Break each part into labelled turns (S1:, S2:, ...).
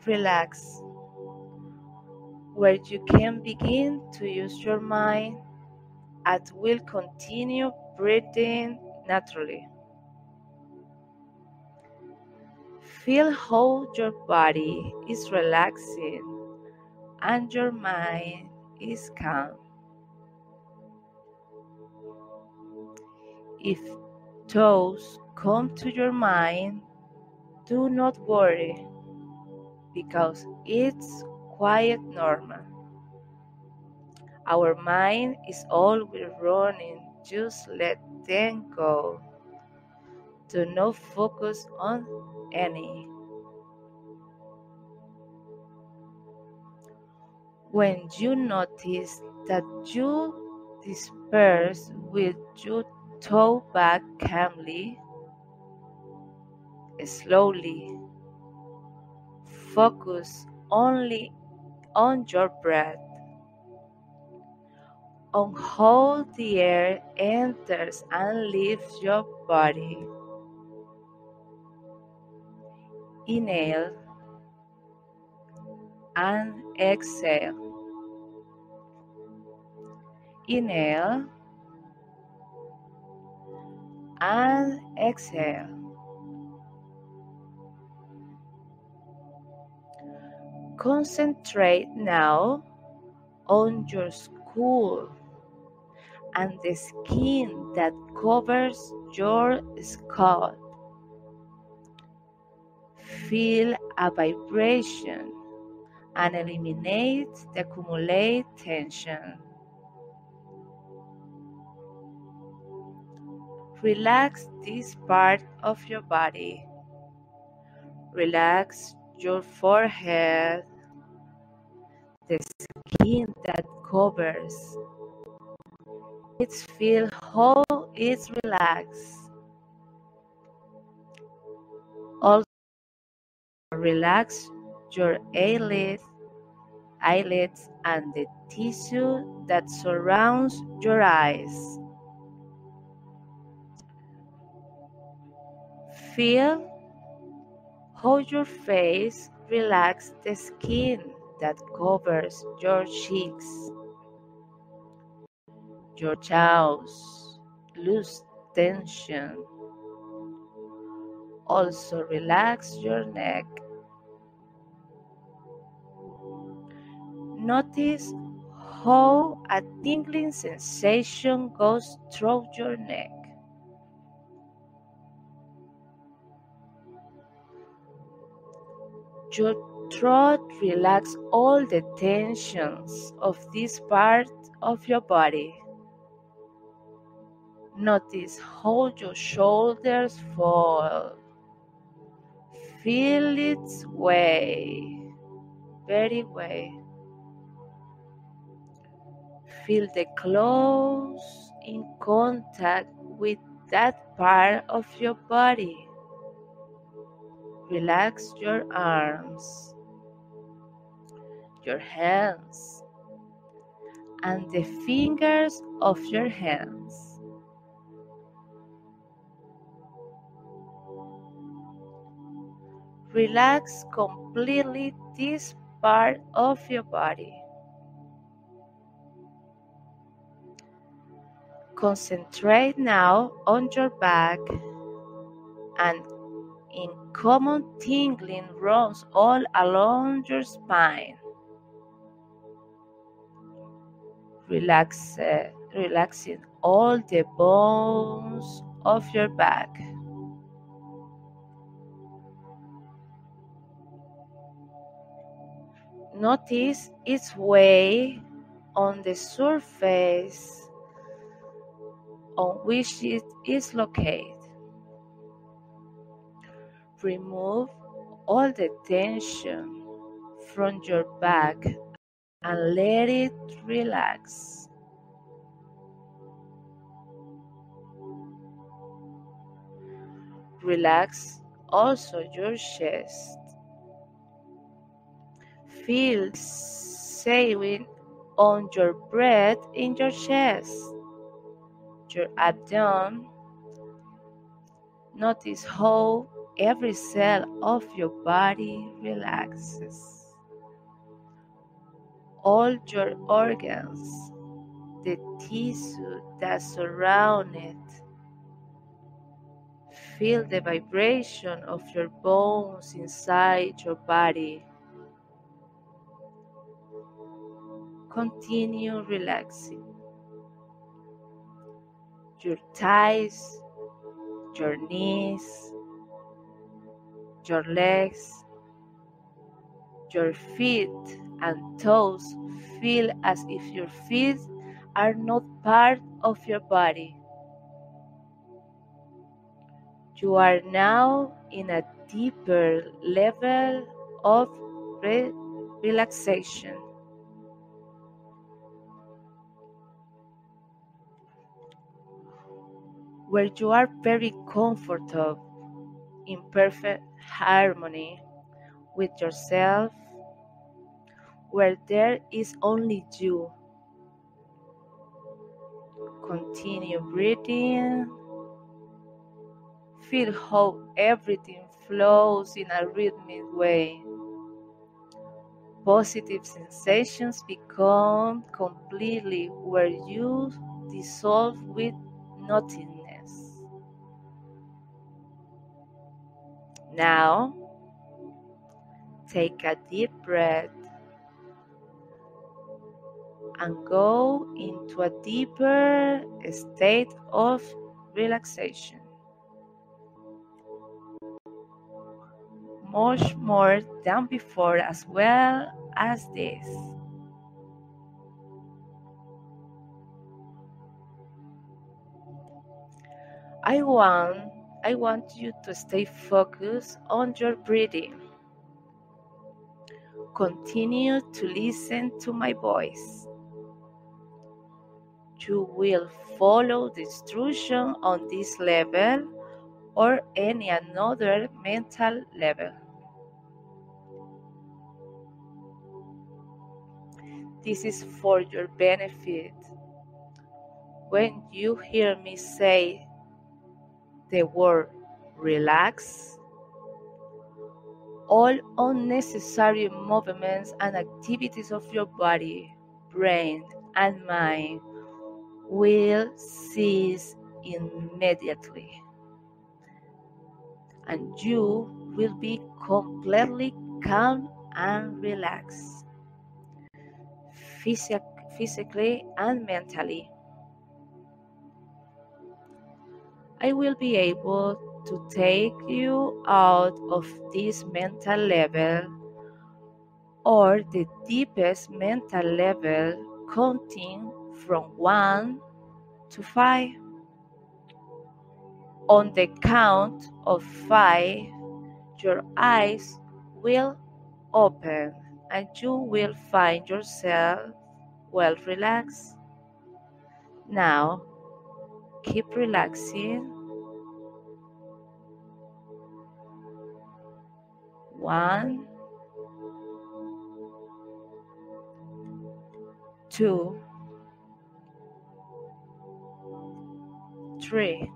S1: relax, where you can begin to use your mind and will continue breathing naturally. Feel how your body is relaxing and your mind is calm. If thoughts come to your mind, do not worry, because it's quite normal. Our mind is always running, just let them go. Do not focus on any. When you notice that you disperse, will you throw back calmly, slowly. Focus only on your breath, on how the air enters and leaves your body. Inhale and exhale. Inhale and exhale. Concentrate now on your skull and the skin that covers your skull. Feel a vibration and eliminate the accumulated tension. Relax this part of your body. Relax your forehead, the skin that covers. Let's feel how it's relaxed. Also relax your eyelids and the tissue that surrounds your eyes. Feel how your face relaxes the skin that covers your cheeks. Your jaws lose tension. Also relax your neck. Notice how a tingling sensation goes through your neck. Your throat relax all the tensions of this part of your body. Notice how your shoulders fall. Feel its way, very way. Feel the clothes in contact with that part of your body. Relax your arms, your hands, and the fingers of your hands. Relax completely this part of your body. Concentrate now on your back, and in common tingling runs all along your spine. Relaxing all the bones of your back. Notice its weight on the surface on which it is located. Remove all the tension from your back and let it relax. Relax also your chest. Feel sailing on your breath in your chest, your abdomen. Notice how every cell of your body relaxes. All your organs, the tissue that surround it, feel the vibration of your bones inside your body. Continue relaxing. Your thighs, your knees, your legs, your feet and toes feel as if your feet are not part of your body. You are now in a deeper level of relaxation. Where you are very comfortable, in perfect harmony with yourself, where there is only you. Continue breathing. Feel how everything flows in a rhythmic way. Positive sensations become completely where you dissolve with nothingness. Now, take a deep breath and go into a deeper state of relaxation. Much more than before as well as this. I want you to stay focused on your breathing. Continue to listen to my voice. You will follow the instruction on this level or any another mental level. This is for your benefit. When you hear me say the word relax, all unnecessary movements and activities of your body, brain, and mind will cease immediately, and you will be completely calm and relaxed, physically and mentally. I will be able to take you out of this mental level or the deepest mental level, counting from 1 to 5. On the count of 5, your eyes will open and you will find yourself well relaxed. Now, keep relaxing. 1, 2, 3,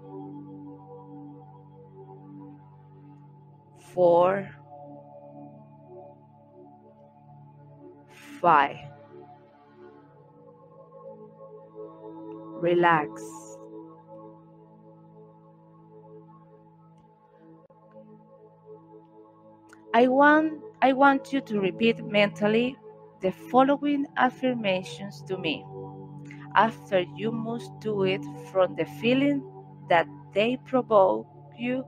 S1: 4, 5. Relax. I want you to repeat mentally the following affirmations to me. After you must do it from the feeling that they provoke you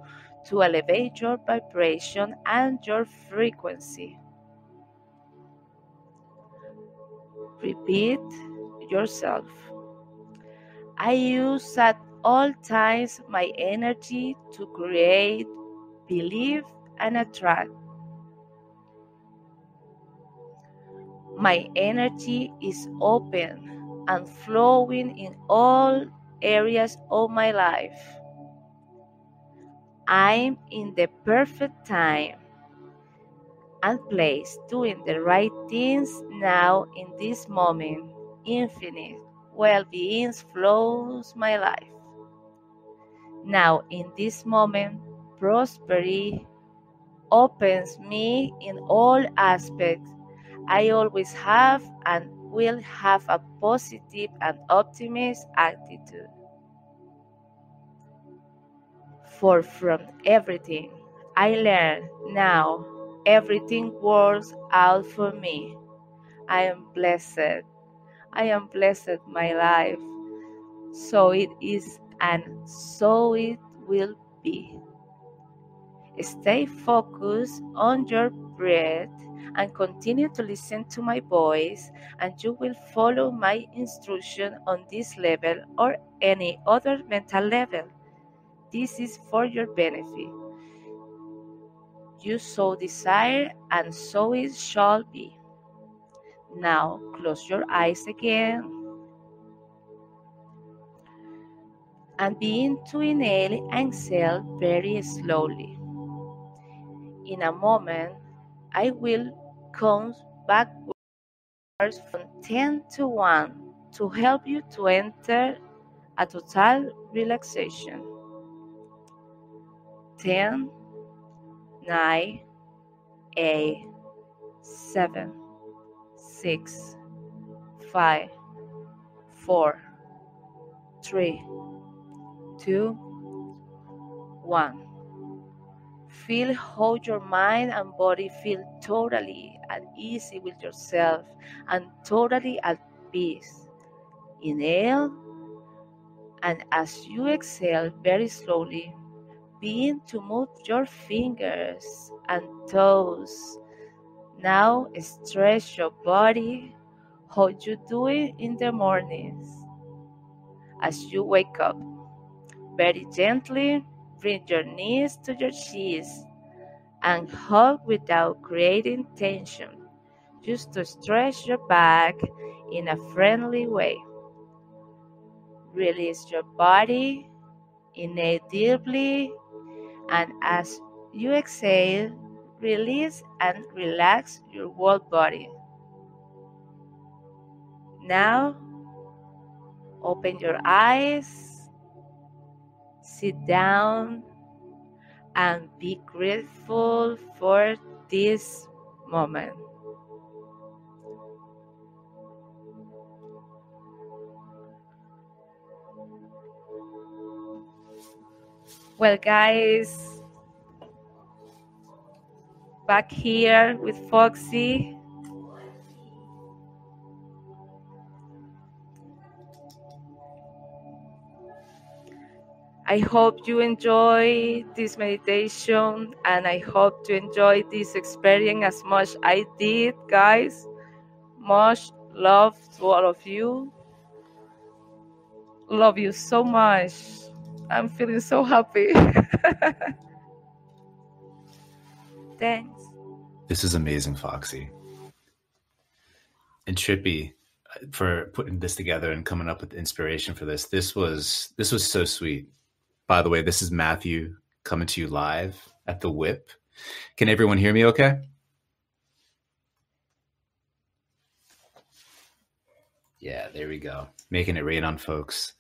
S1: to elevate your vibration and your frequency. Repeat yourself. I use at all times my energy to create, believe, and attract. My energy is open and flowing in all areas of my life. I'm in the perfect time and place doing the right things now in this moment. Infinite well-being flows my life. Now in this moment, prosperity opens me in all aspects. I always have and will have a positive and optimist attitude. For from everything I learn now, everything works out for me. I am blessed. I am blessed my life. So it is and so it will be. Stay focused on your breath and continue to listen to my voice, and you will follow my instruction on this level or any other mental level. This is for your benefit. You so desire, and so it shall be. Now close your eyes again and begin to inhale and exhale very slowly. In a moment, I will count backwards from 10 to 1 to help you to enter a total relaxation. 10, 9, 8, 7, 6, 5, 4, 3, 2, 1. Feel how your mind and body feel totally at ease with yourself and totally at peace. Inhale, and as you exhale very slowly, begin to move your fingers and toes. Now stretch your body how you do it in the mornings. As you wake up, very gently bring your knees to your chest and hug without creating tension, just to stretch your back in a friendly way. Release your body, inhale deeply, and as you exhale, release and relax your whole body. Now, open your eyes, sit down, and be grateful for this moment. Well, guys, back here with Foxy. I hope you enjoy this meditation, and I hope you enjoy this experience as much I did, guys. Much love to all of you. Love you so much. I'm feeling so happy. Thanks.
S2: This is amazing, Foxy. And Trippy for putting this together and coming up with the inspiration for this. This was so sweet. By the way, this is Matthew coming to you live at the WIP. Can everyone hear me okay? Yeah, there we go. Making it rain on folks.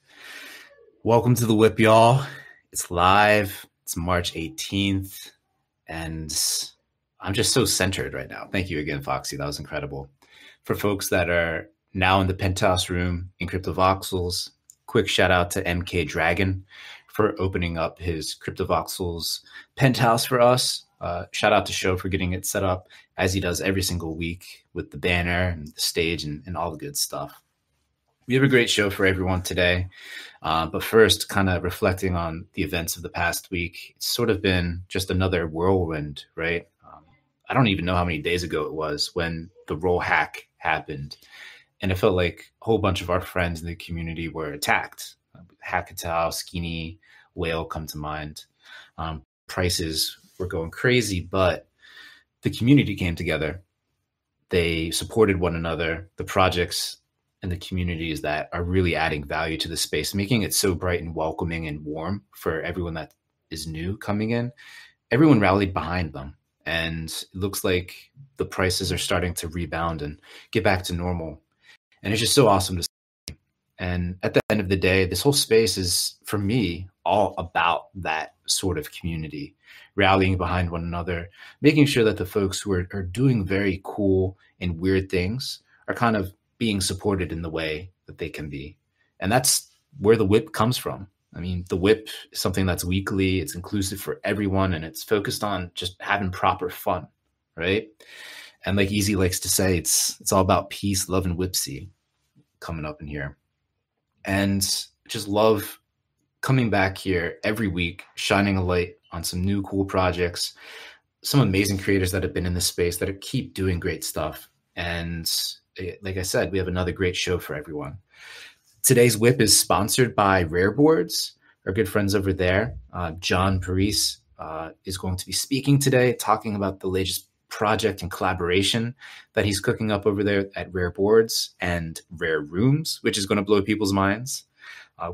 S2: Welcome to the WIP, y'all. It's live. It's March 18th. And I'm just so centered right now. Thank you again, Foxy. That was incredible. For folks that are now in the penthouse room in CryptoVoxels, quick shout out to MK Dragon for opening up his CryptoVoxels penthouse for us. Shout out to Show for getting it set up as he does every single week with the banner and the stage and all the good stuff. We have a great show for everyone today. But first, kind of reflecting on the events of the past week, it's sort of been just another whirlwind, right? I don't even know how many days ago it was when the roll hack happened. And it felt like a whole bunch of our friends in the community were attacked. Hackatow, Skinny, Whale come to mind. Prices were going crazy, but the community came together. They supported one another. The projects and the communities that are really adding value to the space, making it so bright and welcoming and warm for everyone that is new coming in. Everyone rallied behind them. And it looks like the prices are starting to rebound and get back to normal. And it's just so awesome to see. And at the end of the day, this whole space is, for me, all about that sort of community, rallying behind one another, making sure that the folks who are doing very cool and weird things are kind of being supported in the way that they can be. And that's where the WIP comes from. I mean, the WIP is something that's weekly, it's inclusive for everyone, and it's focused on just having proper fun, right? And like Easy likes to say, it's all about peace, love, and whipsy coming up in here. And just love coming back here every week, shining a light on some new cool projects, some amazing creators that have been in this space that keep doing great stuff. And like I said, we have another great show for everyone. Today's WIP is sponsored by Billboards, our good friends over there. John Paris is going to be speaking today, talking about the latest project and collaboration that he's cooking up over there at Billboards and Rare Rooms, which is going to blow people's minds.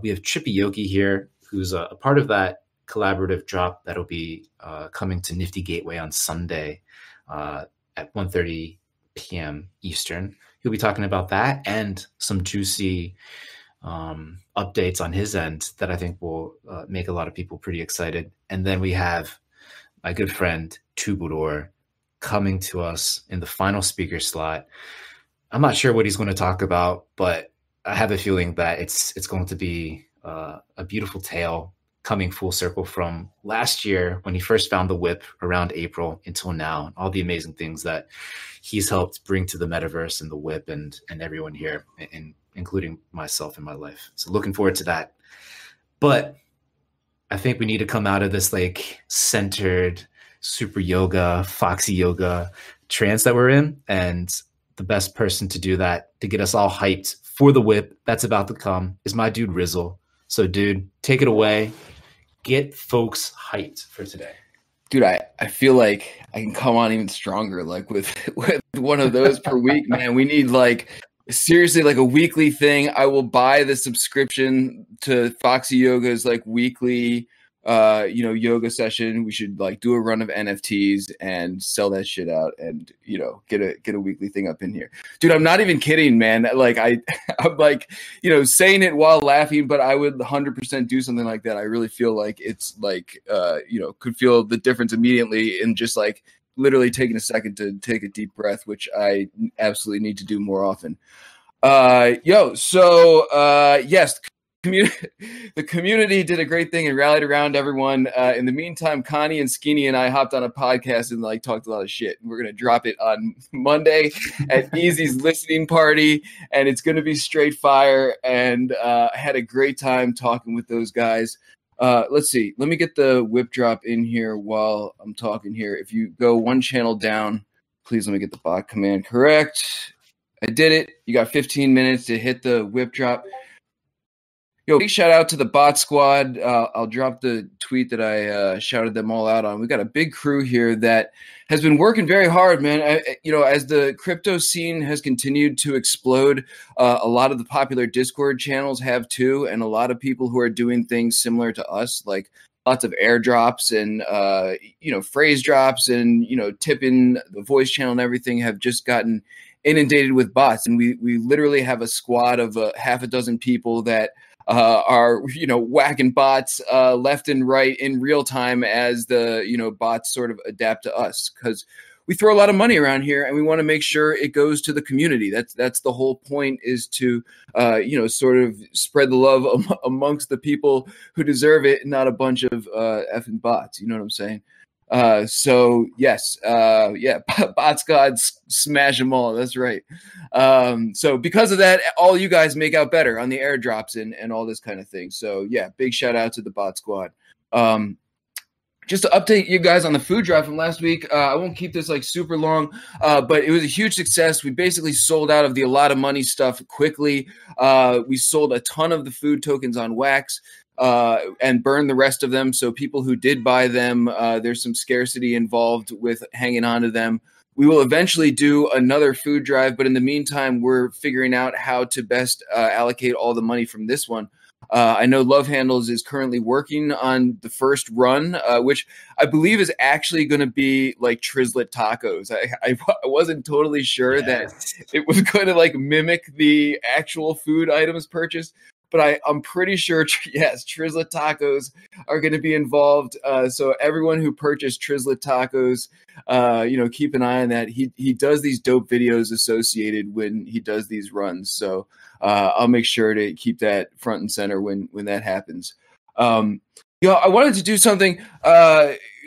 S2: We have Trippy Yogi here, who's a part of that collaborative drop that'll be coming to Nifty Gateway on Sunday at 1:30 p.m. Eastern. He'll be talking about that and some juicy updates on his end that I think will make a lot of people pretty excited. And then we have my good friend Tubador coming to us in the final speaker slot. I'm not sure what he's going to talk about, but I have a feeling that it's going to be a beautiful tale coming full circle from last year when he first found the WIP around April until now, and all the amazing things that he's helped bring to the metaverse and the WIP and everyone here, including myself in my life. So looking forward to that. But I think we need to come out of this like centered super yoga, Foxyoga trance that we're in. And the best person to do that, to get us all hyped for the WIP that's about to come, is my dude Rizzle. So dude, take it away. Get folks hyped for today.
S3: Dude, I feel like I can come on even stronger, like with one of those per week, man. We need like seriously like a weekly thing. I will buy the subscription to Foxyoga's like weekly yoga session. We should like do a run of NFTs and sell that shit out and, get a weekly thing up in here. Dude, I'm not even kidding, man. Like I'm like, saying it while laughing, but I would 100% do something like that. I really feel like it's like, could feel the difference immediately in just like literally taking a second to take a deep breath, which I absolutely need to do more often. Yes, the community did a great thing and rallied around everyone. In the meantime, Connie and Skinny and I hopped on a podcast and like talked a lot of shit. We're going to drop it on Monday at Easy's listening party, and it's going to be straight fire. And I had a great time talking with those guys. Let's see. Let me get the WIP drop in here while I'm talking here. If you go one channel down, please let me get the bot command correct. I did it. You got 15 minutes to hit the WIP drop. Yo, big shout out to the bot squad. I'll drop the tweet that I shouted them all out on. We got a big crew here that has been working very hard, man. As the crypto scene has continued to explode, a lot of the popular Discord channels have too, and a lot of people who are doing things similar to us, like lots of airdrops and phrase drops and tipping the voice channel and everything have just gotten inundated with bots. And we literally have a squad of half a dozen people that are whacking bots left and right in real time as the bots sort of adapt to us, because we throw a lot of money around here and we want to make sure it goes to the community. That's the whole point, is to sort of spread the love amongst the people who deserve it, not a bunch of effing bots. You know what I'm saying? So yes, bots gods, smash them all. That's right. So because of that, all you guys make out better on the airdrops and all this kind of thing. So yeah, big shout out to the bot squad. Just to update you guys on the food drive from last week, I won't keep this like super long, but it was a huge success. We basically sold out of the AlottaMoney stuff quickly. We sold a ton of the food tokens on Wax. And burn the rest of them. So people who did buy them, there's some scarcity involved with hanging on to them. We will eventually do another food drive, but in the meantime, we're figuring out how to best allocate all the money from this one. I know Love Handles is currently working on the first run, which I believe is actually going to be like Trizlet tacos. I wasn't totally sure that it was going to like mimic the actual food items purchased, but I'm pretty sure, yes, Trizlet tacos are going to be involved. So everyone who purchased Trizlet tacos, keep an eye on that. He does these dope videos associated when he does these runs. So I'll make sure to keep that front and center when that happens. I wanted to do something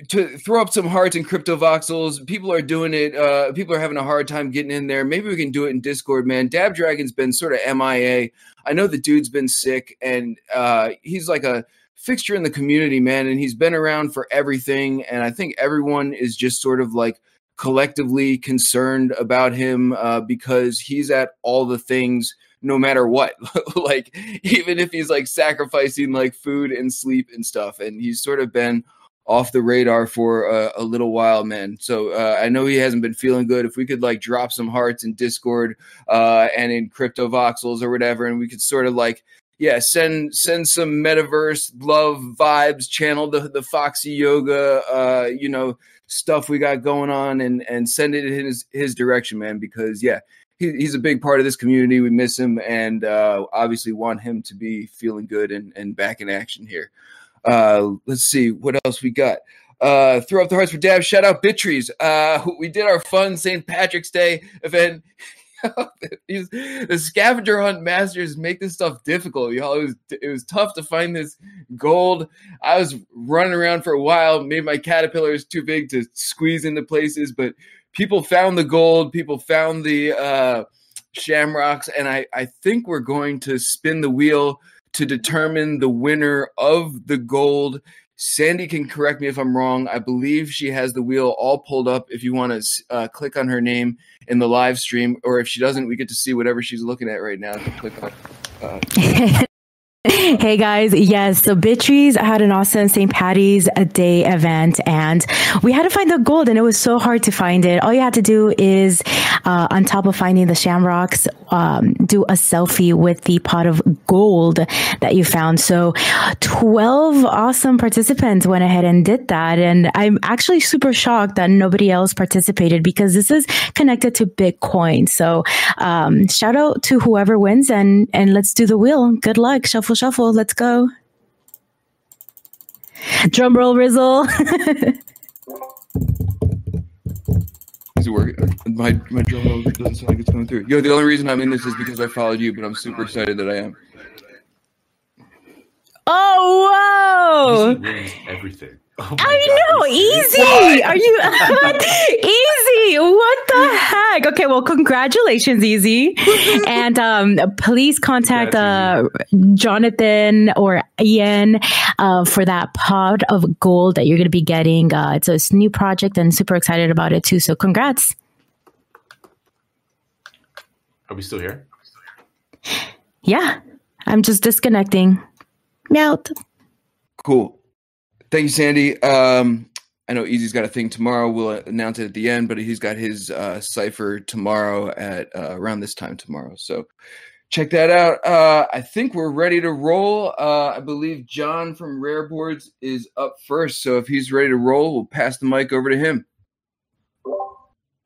S3: to throw up some hearts in crypto voxels. People are doing it. People are having a hard time getting in there. Maybe we can do it in Discord, man. Dab Dragon's been sort of MIA. I know the dude's been sick, and he's like a fixture in the community, man, and he's been around for everything. And I think everyone is just sort of like collectively concerned about him because he's at all the things no matter what. Like, even if he's like sacrificing like food and sleep and stuff, and he's sort of been off the radar for a little while, man. So I know he hasn't been feeling good. If we could like drop some hearts in Discord and in Crypto Voxels or whatever, and we could sort of like, send some metaverse love vibes, channel the Foxyoga, stuff we got going on, and send it in his direction, man, because he's a big part of this community. We miss him, and obviously want him to be feeling good and back in action here. Let's see what else we got. Throw up the hearts for Dab. Shout out Bittrees. We did our fun St. Patrick's Day event. The scavenger hunt masters make this stuff difficult, y'all. It was tough to find this gold. I was running around for a while, made my caterpillars too big to squeeze into places, but people found the gold, people found the shamrocks, and I think we're going to spin the wheel to determine the winner of the gold. Sandy can correct me if I'm wrong. I believe she has the wheel all pulled up if you want to click on her name in the live stream, or if she doesn't, we get to see whatever she's looking at right now. Click on
S4: Hey guys, yes, so Bittrees had an awesome St. Patty's Day event, and we had to find the gold, and it was so hard to find it. All you had to do is, on top of finding the shamrocks, do a selfie with the pot of gold that you found. So 12 awesome participants went ahead and did that, and I'm actually super shocked that nobody else participated because this is connected to Bitcoin. So shout out to whoever wins, and let's do the wheel. Good luck. Shuffle, shuffle. Let's go. Drum roll, Rizzle.
S3: Is it working? My drum roll doesn't sound like it's going through. The only reason I'm in this is because I followed you, but I'm super excited that I am.
S4: Oh, whoa.
S2: Everything. Oh
S4: I know, easy. What? Are you easy? What the heck? Okay, well, congratulations, Easy. And please contact Jonathan or Ian for that pot of gold that you're going to be getting. It's a new project, and super excited about it too. So, congrats.
S2: Are we still here?
S4: Yeah, I'm just disconnecting. Meowth.
S3: Cool. Thank you, Sandy. I know Easy's got a thing tomorrow. We'll announce it at the end, but he's got his cipher tomorrow at around this time tomorrow. So check that out. I think we're ready to roll. I believe John from Rareboards is up first. So if he's ready to roll, we'll pass the mic over to him.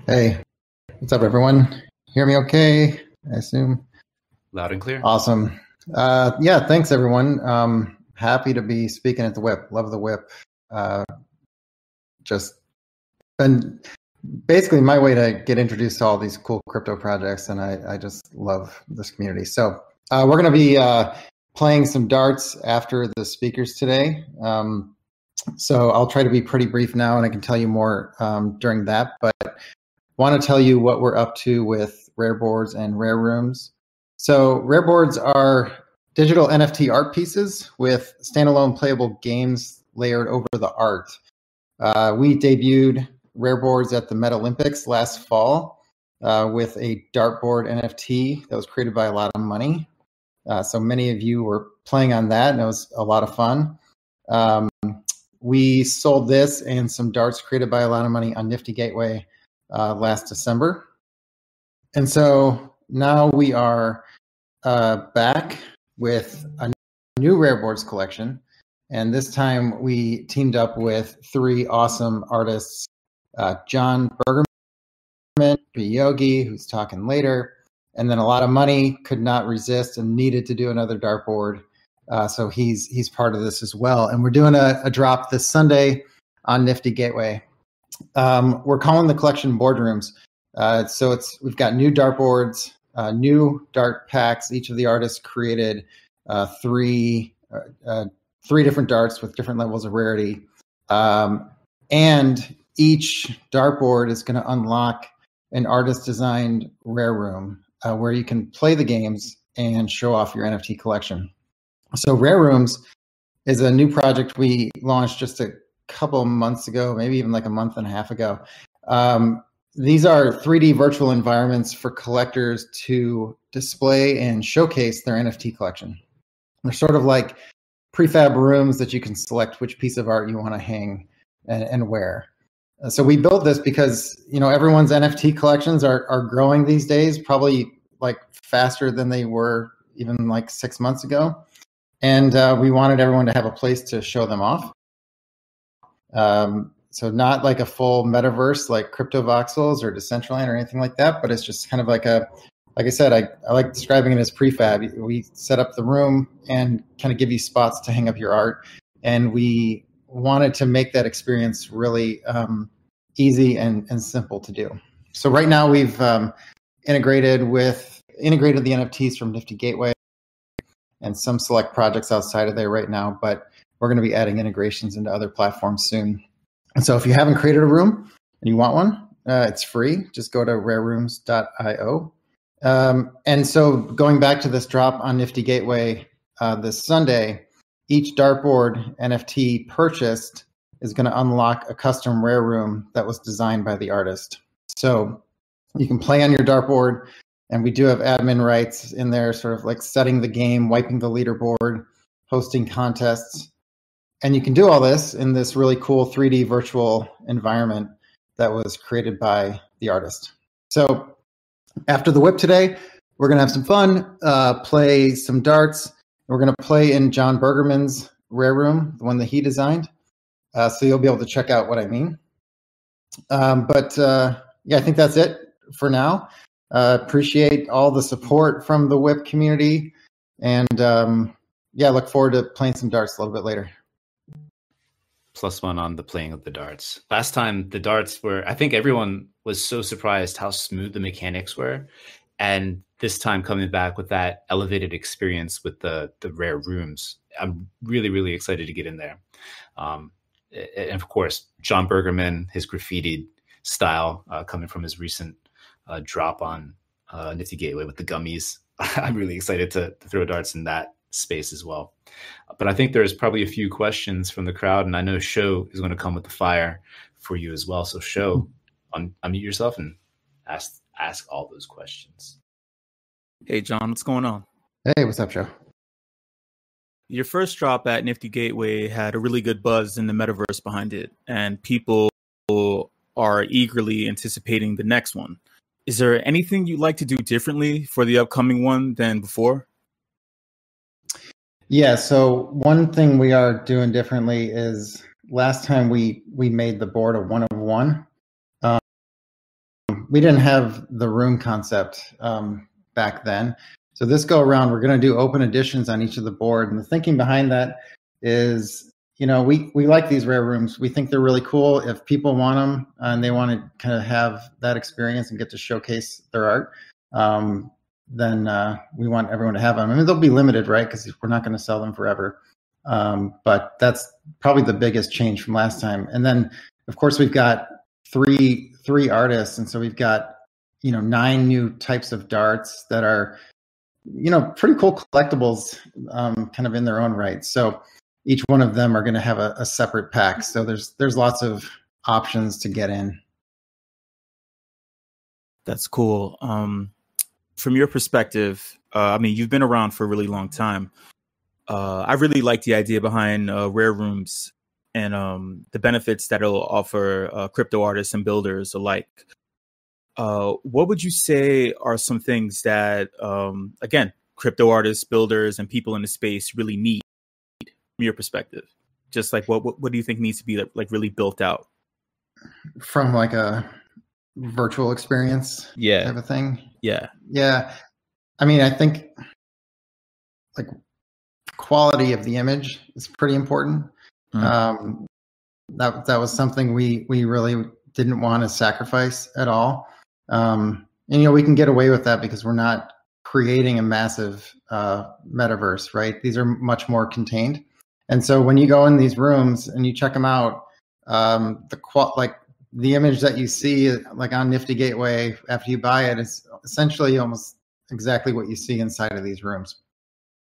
S5: Hey, what's up, everyone? Hear me okay, I assume?
S2: Loud and clear.
S5: Awesome. Thanks, everyone. Happy to be speaking at the WIP. Love the WIP. Just been basically my way to get introduced to all these cool crypto projects, and I just love this community. So we're going to be playing some darts after the speakers today. So I'll try to be pretty brief now, and I can tell you more during that. But want to tell you what we're up to with Rareboards and Rare Rooms. So Rareboards are digital NFT art pieces with standalone playable games layered over the art. We debuted Rareboards at the Meta Olympics last fall with a dartboard NFT that was created by AlottaMoney. So many of you were playing on that, and it was a lot of fun. We sold this and some darts created by AlottaMoney on Nifty Gateway last December. And so now we are back with a new Rare Boards collection. And this time we teamed up with 3 awesome artists, John Bergerman, Yogi, who's talking later, and then AlottaMoney could not resist and needed to do another dartboard. So he's part of this as well. And we're doing a drop this Sunday on Nifty Gateway. We're calling the collection Boardrooms. So we've got new dartboards, new dart packs. Each of the artists created 3 different darts with different levels of rarity. And each dartboard is going to unlock an artist-designed rare room where you can play the games and show off your NFT collection. So Rare Rooms is a new project we launched just a couple months ago, maybe even like a month and a half ago. These are 3D virtual environments for collectors to display and showcase their NFT collection. They're sort of like prefab rooms that you can select which piece of art you want to hang and wear. So we built this because, everyone's NFT collections are growing these days, probably like faster than they were even like 6 months ago. And we wanted everyone to have a place to show them off. So not like a full metaverse like CryptoVoxels or Decentraland or anything like that, but it's just kind of like like I said, I like describing it as prefab. We set up the room and kind of give you spots to hang up your art. And we wanted to make that experience really easy and simple to do. So right now we've integrated the NFTs from Nifty Gateway and some select projects outside of there right now, but we're going to be adding integrations into other platforms soon. And so if you haven't created a room and you want one, it's free. Just go to rarerooms.io. And so going back to this drop on Nifty Gateway this Sunday, each dartboard NFT purchased is going to unlock a custom rare room that was designed by the artist. So you can play on your dartboard, and we do have admin rights in there, sort of like setting the game, wiping the leaderboard, hosting contests. And you can do all this in this really cool 3D virtual environment that was created by the artist. So after the WIP today, we're going to have some fun, play some darts. We're going to play in John Bergerman's rare room, the one that he designed. So you'll be able to check out what I mean. Yeah, I think that's it for now. Appreciate all the support from the WIP community. And look forward to playing some darts a little bit later.
S2: +1 on the playing of the darts. Last time the darts I think everyone was so surprised how smooth the mechanics were. And this time coming back with that elevated experience with the rare rooms, I'm really, really excited to get in there. And of course, John Bergerman, his graffitied style coming from his recent drop on Nifty Gateway with the gummies. I'm really excited to throw darts in that space as well. But I think there's probably a few questions from the crowd, and I know Sho is going to come with the fire for you as well. So Sho, unmute yourself and ask all those questions.
S6: Hey, John, what's going on?
S5: Hey, what's up, Sho?
S6: Your first drop at Nifty Gateway had a really good buzz in the metaverse behind it, and people are eagerly anticipating the next one. Is there anything you'd like to do differently for the upcoming one than before?
S5: Yeah, so one thing we are doing differently is last time we made the board a 1 of 1. We didn't have the room concept back then. So this go around, we're going to do open editions on each of the board. And the thinking behind that is, we like these rare rooms. We think they're really cool. If people want them and they want to kind of have that experience and get to showcase their art, then we want everyone to have them. I mean, they'll be limited, right? Because we're not going to sell them forever. But that's probably the biggest change from last time. And then, of course, we've got three artists. And so we've got, 9 new types of darts that are, pretty cool collectibles kind of in their own right. So each one of them are going to have a separate pack. So there's lots of options to get in.
S6: That's cool. From your perspective, you've been around for a really long time. I really like the idea behind rare rooms and the benefits that it'll offer crypto artists and builders alike. What would you say are some things that, again, crypto artists, builders, and people in the space really need your perspective? Just like what do you think needs to be like really built out
S5: from like a virtual experience type of thing? Yeah. I mean, I think like quality of the image is pretty important. That was something we really didn't want to sacrifice at all. And we can get away with that because we're not creating a massive metaverse, right? These are much more contained. And so when you go in these rooms and you check them out, the image that you see like on Nifty Gateway after you buy it is essentially almost exactly what you see inside of these rooms.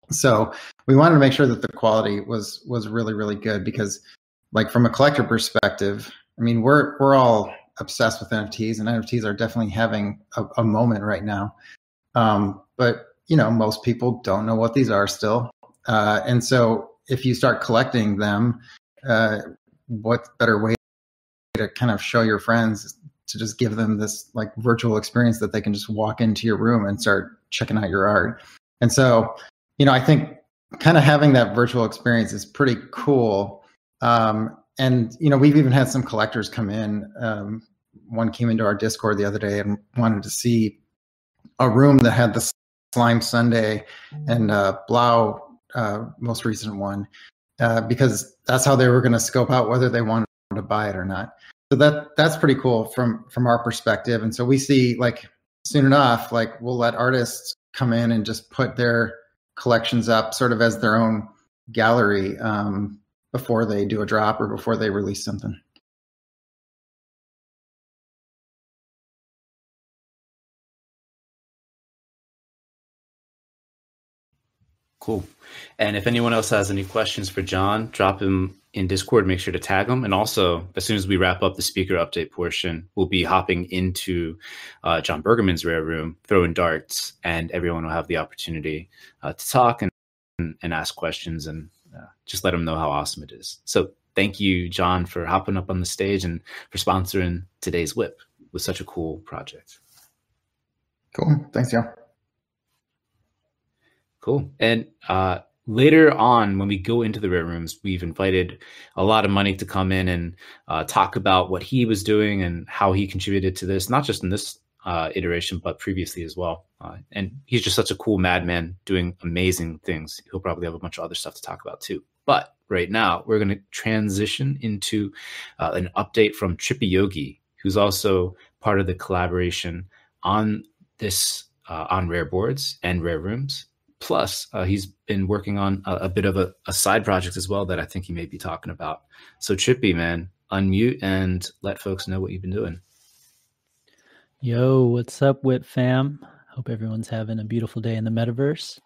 S5: So we wanted to make sure that the quality was really, really good because like from a collector perspective, I mean, we're all obsessed with NFTs, and NFTs are definitely having a moment right now. But most people don't know what these are still. And so if you start collecting them, what better way to kind of show your friends to just give them this like virtual experience that they can just walk into your room and start checking out your art. And so, I think kind of having that virtual experience is pretty cool. And, we've even had some collectors come in. One came into our Discord the other day and wanted to see a room that had the Slime Sunday and Blau, most recent one, because that's how they were going to scope out whether they wanted to buy it or not. So that's pretty cool from our perspective. And so we see like soon enough, like we'll let artists come in and just put their collections up sort of as their own gallery before they do a drop or before they release something.
S2: Cool. And if anyone else has any questions for John, drop him in Discord. Make sure to tag him. And also, as soon as we wrap up the speaker update portion, we'll be hopping into John Bergerman's rare room, throwing darts, and everyone will have the opportunity to talk and ask questions and just let him know how awesome it is. So thank you, John, for hopping up on the stage and for sponsoring today's WIP with such a cool project.
S5: Cool. Thanks, y'all.
S2: Cool. And later on, when we go into the rare rooms, we've invited AlottaMoney to come in and talk about what he was doing and how he contributed to this, not just in this iteration, but previously as well. And he's just such a cool madman doing amazing things. He'll probably have a bunch of other stuff to talk about too. But right now, we're going to transition into an update from Trippy Yogi, who's also part of the collaboration on this, on Rare Boards and Rare Rooms. Plus, he's been working on a bit of a side project as well that I think he may be talking about. So Trippy, man, unmute and let folks know what you've been doing.
S7: Yo, what's up, WIP fam? Hope everyone's having a beautiful day in the metaverse.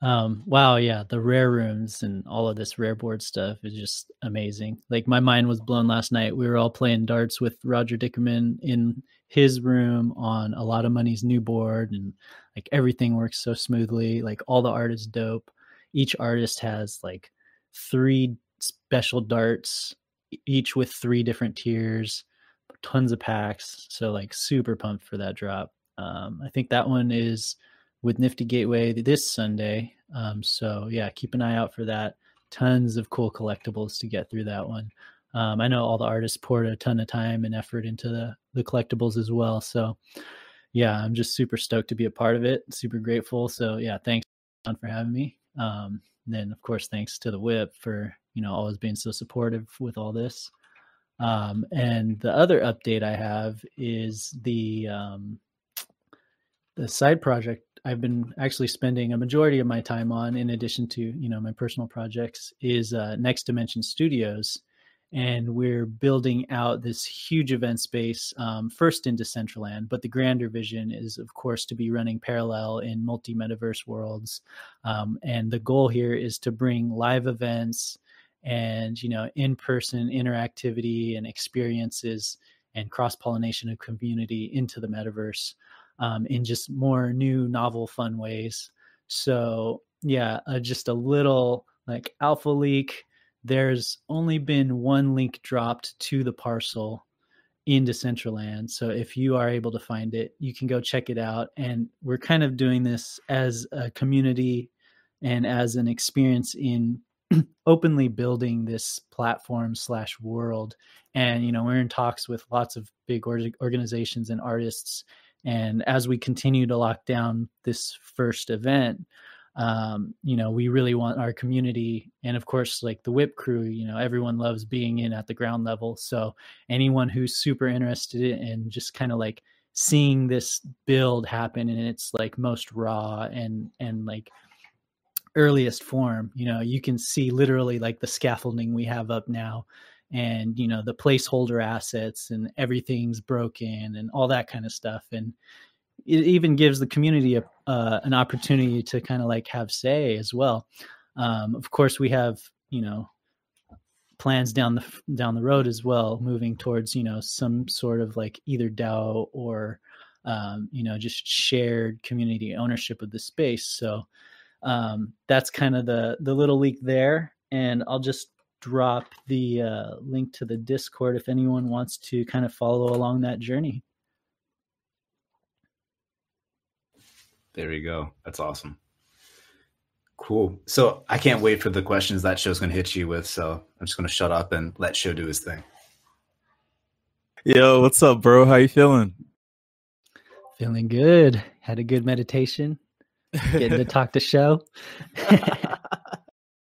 S7: Wow, yeah, the rare rooms and all of this rare board stuff is just amazing. Like my mind was blown last night. We were all playing darts with Roger Dickerman in his room on AlottaMoney's new board, and like everything works so smoothly. Like all the art is dope. Each artist has like 3 special darts, each with 3 different tiers, tons of packs. So like super pumped for that drop. I think that one is with Nifty Gateway this Sunday. So yeah, keep an eye out for that. Tons of cool collectibles to get through that one. I know all the artists poured a ton of time and effort into the collectibles as well. So yeah, I'm just super stoked to be a part of it. Super grateful. So yeah, thanks John for having me. And then of course, thanks to the WIP for, always being so supportive with all this. And the other update I have is the side project I've been actually spending a majority of my time on, in addition to, my personal projects, is Next Dimension Studios. And we're building out this huge event space, first in Decentraland, but the grander vision is, of course, to be running parallel in multi-metaverse worlds. And the goal here is to bring live events and, in-person interactivity and experiences and cross-pollination of community into the metaverse in just more new, novel, fun ways. So yeah, just a little like alpha leak. There's only been 1 link dropped to the parcel in Decentraland. So if you are able to find it, you can go check it out. And we're kind of doing this as a community and as an experience in openly building this platform / world. And, we're in talks with lots of big organizations and artists. And as we continue to lock down this first event, we really want our community, and of course, like the WIP crew, everyone loves being in at the ground level. So anyone who's super interested in just kind of like seeing this build happen in its like most raw and like earliest form, you can see literally like the scaffolding we have up now, and the placeholder assets, and everything's broken and all that kind of stuff. And it even gives the community an opportunity to kind of like have say as well. Of course, we have plans down the road as well, moving towards some sort of like either DAO or just shared community ownership of the space. So that's kind of the little leak there. And I'll just drop the link to the Discord if anyone wants to kind of follow along that journey.
S2: There you go. That's awesome. Cool. So I can't wait for the questions that show's going to hit you with. So I'm just going to shut up and let Show do his thing.
S6: Yo, what's up, bro? How you feeling?
S7: Feeling good. Had a good meditation. Getting to talk to Show.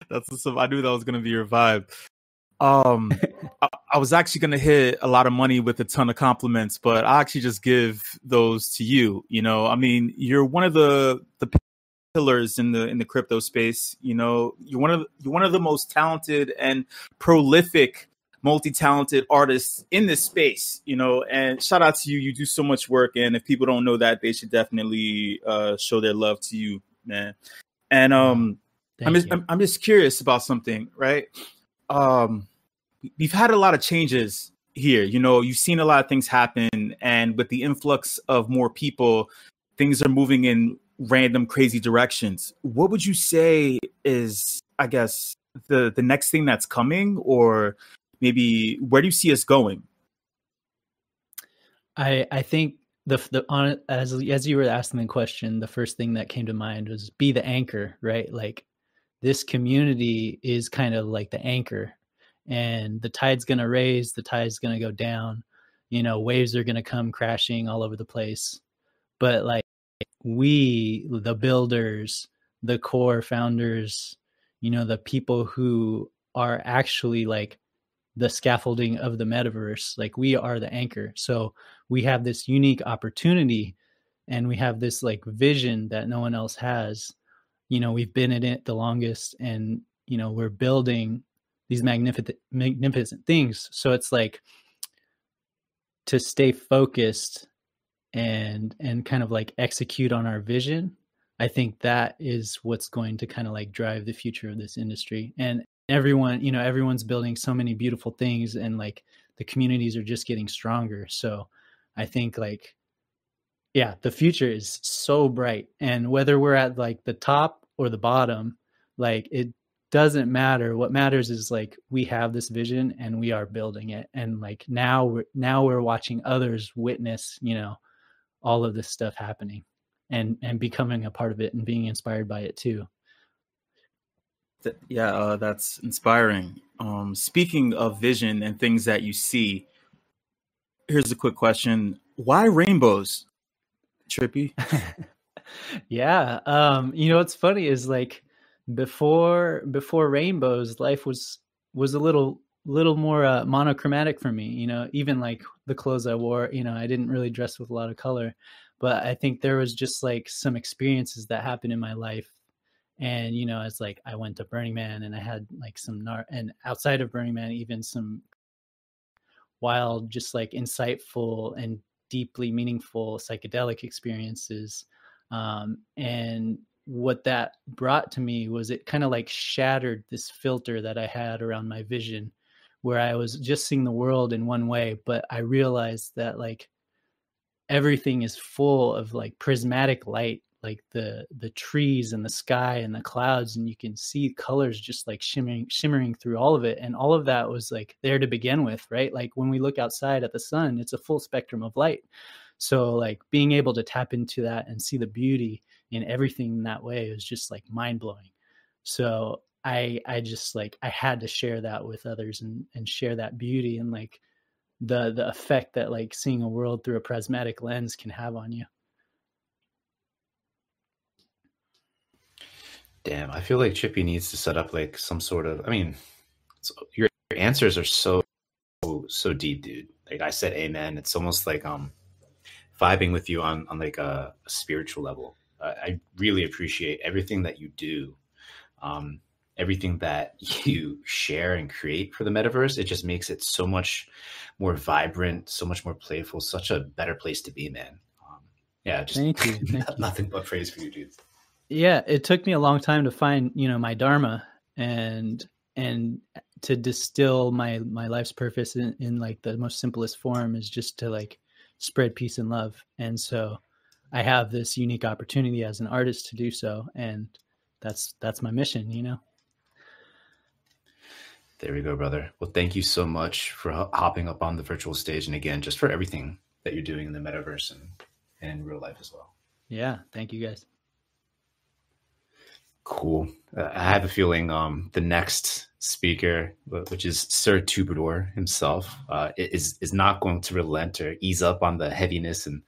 S6: That's awesome. I knew that was going to be your vibe. I was actually going to hit AlottaMoney with a ton of compliments, but I actually just give those to you. I mean, you're one of the pillars in the crypto space. You're one of the most talented and prolific, multi-talented artists in this space. And shout out to you. You do so much work, and if people don't know that, they should definitely show their love to you, man. And I'm just curious about something, right? We've had a lot of changes here. You've seen a lot of things happen, and with the influx of more people, things are moving in random, crazy directions. What would you say is, I guess, the next thing that's coming, or maybe where do you see us going?
S7: I think as you were asking the question, the first thing that came to mind was be the anchor, right? Like, this community is kind of like the anchor, and the tide's going to raise, the tide's going to go down, waves are going to come crashing all over the place. But like, we, the builders, the core founders, the people who are actually like the scaffolding of the metaverse, like, we are the anchor. So we have this unique opportunity, and we have this like vision that no one else has. We've been in it the longest, and we're building these magnificent things. So it's like, to stay focused and kind of like execute on our vision. I think that is what's going to kind of like drive the future of this industry. And everyone's building so many beautiful things, and like the communities are just getting stronger. So I think like, yeah, the future is so bright, and whether we're at like the top or the bottom, like, it doesn't matter. What matters is like, we have this vision and we are building it. And like, now we're watching others witness, all of this stuff happening, and becoming a part of it and being inspired by it too.
S6: Yeah, that's inspiring. Speaking of vision and things that you see, here's a quick question. Why rainbows, Trippy?
S7: Yeah. What's funny is like, before rainbows, life was a little more monochromatic for me. Even like the clothes I wore, I didn't really dress with a lot of color, but I think there was just like some experiences that happened in my life. And, it's like, I went to Burning Man, and I had like and outside of Burning Man, even some wild, just like insightful and deeply meaningful psychedelic experiences. And what that brought to me was, it kind of like shattered this filter that I had around my vision, where I was just seeing the world in one way. But I realized that like, everything is full of like prismatic light, like the trees and the sky and the clouds, and you can see colors just like shimmering through all of it. And all of that was like there to begin with, right? Like, when we look outside at the sun, it's a full spectrum of light. So like, being able to tap into that and see the beauty in everything in that way is just like mind blowing. So I just like, I had to share that with others and share that beauty and like the effect that like seeing a world through a prismatic lens can have on you.
S2: Damn, I feel like Trippy needs to set up like some sort of, I mean, your answers are so deep, dude. Like I said, amen. It's almost like vibing with you on like a spiritual level. I really appreciate everything that you do, everything that you share and create for the metaverse. It just makes it so much more vibrant, so much more playful, such a better place to be, man. Yeah, just
S7: Thank you.
S2: nothing but praise for you, dude.
S7: Yeah, it took me a long time to find, you know, my dharma and to distill my life's purpose in like the most simplest form is just to like spread peace and love. And so I have this unique opportunity as an artist to do so, and that's my mission, you know.
S2: There we go, brother. Well, thank you so much for hopping up on the virtual stage, and again, just for everything that you're doing in the metaverse and in real life as well.
S7: Yeah, thank you guys.
S2: Cool. I have a feeling the next speaker, which is Sir Troubadour himself, is not going to relent or ease up on the heaviness and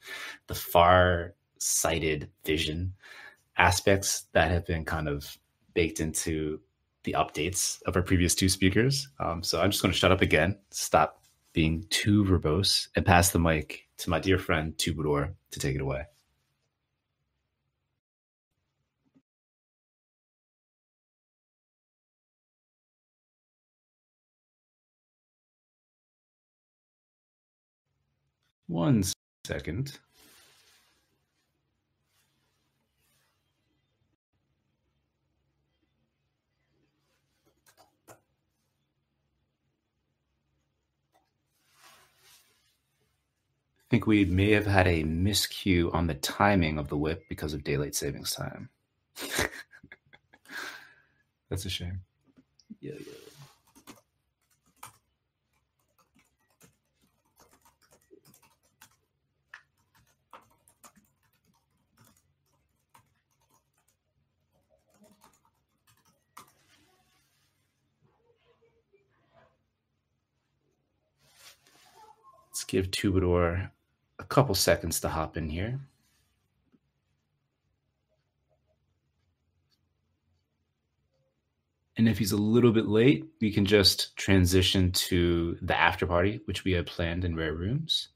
S2: the far-sighted vision aspects that have been kind of baked into the updates of our previous two speakers. So I'm just going to shut up again, stop being too verbose, and pass the mic to my dear friend Troubadour to take it away. One second. I think we may have had a miscue on the timing of the WIP because of daylight savings time. That's a shame. Yeah. Let's give Troubadour a couple seconds to hop in here. And if he's a little bit late, we can just transition to the after party, which we had planned in Rare Rooms.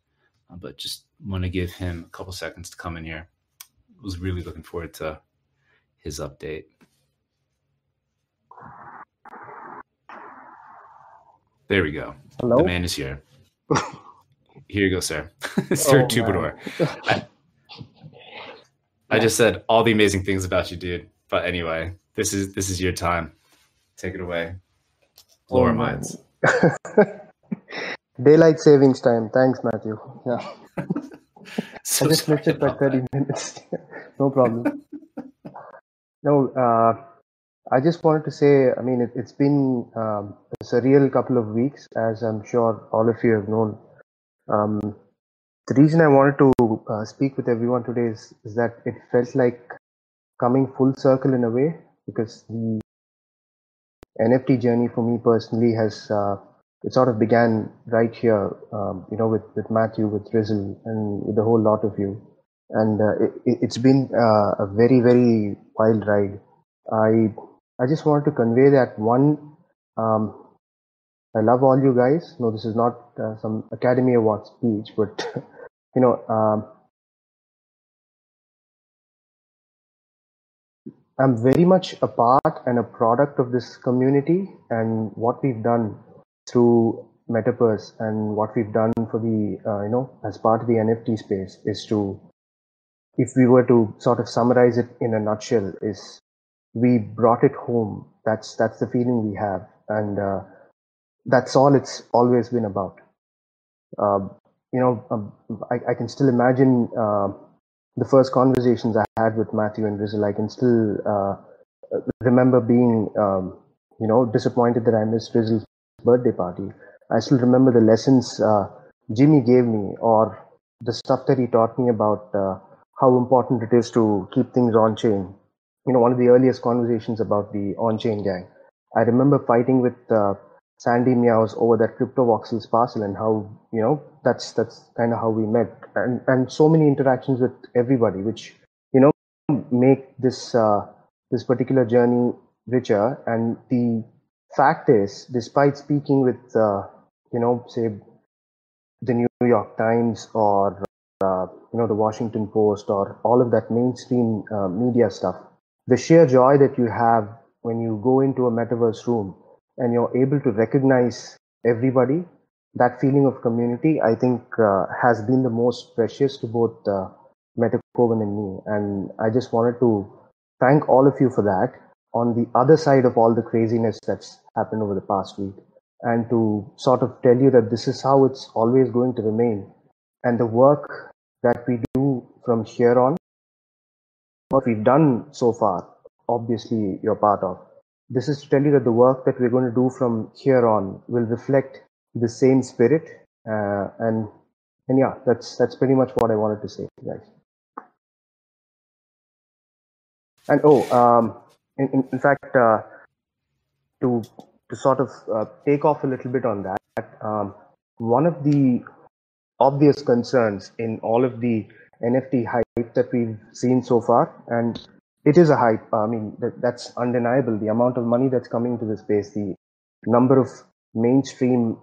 S2: But just want to give him a couple seconds to come in here. Was really looking forward to his update. There we go.
S8: Hello?
S2: The man is here. Here you go, sir. Sir Troubadour. I just said all the amazing things about you, dude. But anyway, this is your time. Take it away. Blow our minds.
S8: Daylight savings time. Thanks, Matthew. Yeah.
S2: So
S8: I just missed it by 30 minutes. No problem. No, I just wanted to say, I mean, it's been a surreal couple of weeks, as I'm sure all of you have known. The reason I wanted to speak with everyone today is that it felt like coming full circle in a way, because the NFT journey for me personally has it sort of began right here, with Matthew, with Rizzle, and with a whole lot of you. And it's been a very, very wild ride. I just wanted to convey that one, I love all you guys. No, this is not some Academy Award speech, but I'm very much a part and a product of this community, and what we've done through Metaverse and what we've done for the, as part of the NFT space is to, if we were to sort of summarize it in a nutshell, is we brought it home. That's the feeling we have. And that's all it's always been about. I can still imagine the first conversations I had with Matthew and Rizzle. I can still remember being, disappointed that I missed Rizzle's birthday party. I still remember the lessons Jimmy gave me, or the stuff that he taught me about how important it is to keep things on chain. One of the earliest conversations about the on-chain gang. I remember fighting with Sandy Meows over that CryptoVoxels parcel, and how, you know, that's kind of how we met, and so many interactions with everybody, which, you know, make this this particular journey richer. And the fact is, despite speaking with you know, say the New York Times or you know, the Washington Post or all of that mainstream media stuff, the sheer joy that you have when you go into a metaverse room and you're able to recognize everybody, that feeling of community, I think has been the most precious to both Metacoven and me. And I just wanted to thank all of you for that, on the other side of all the craziness that's happened over the past week, and to sort of tell you that this is how it's always going to remain. And the work that we do from here on, what we've done so far, obviously you're part of. This is to tell you that the work that we're going to do from here on will reflect the same spirit. And yeah, that's pretty much what I wanted to say, guys. And in fact, to sort of take off a little bit on that, one of the obvious concerns in all of the NFT hype that we've seen so far, and it is a hype, I mean, that's undeniable, the amount of money that's coming to the space, the number of mainstream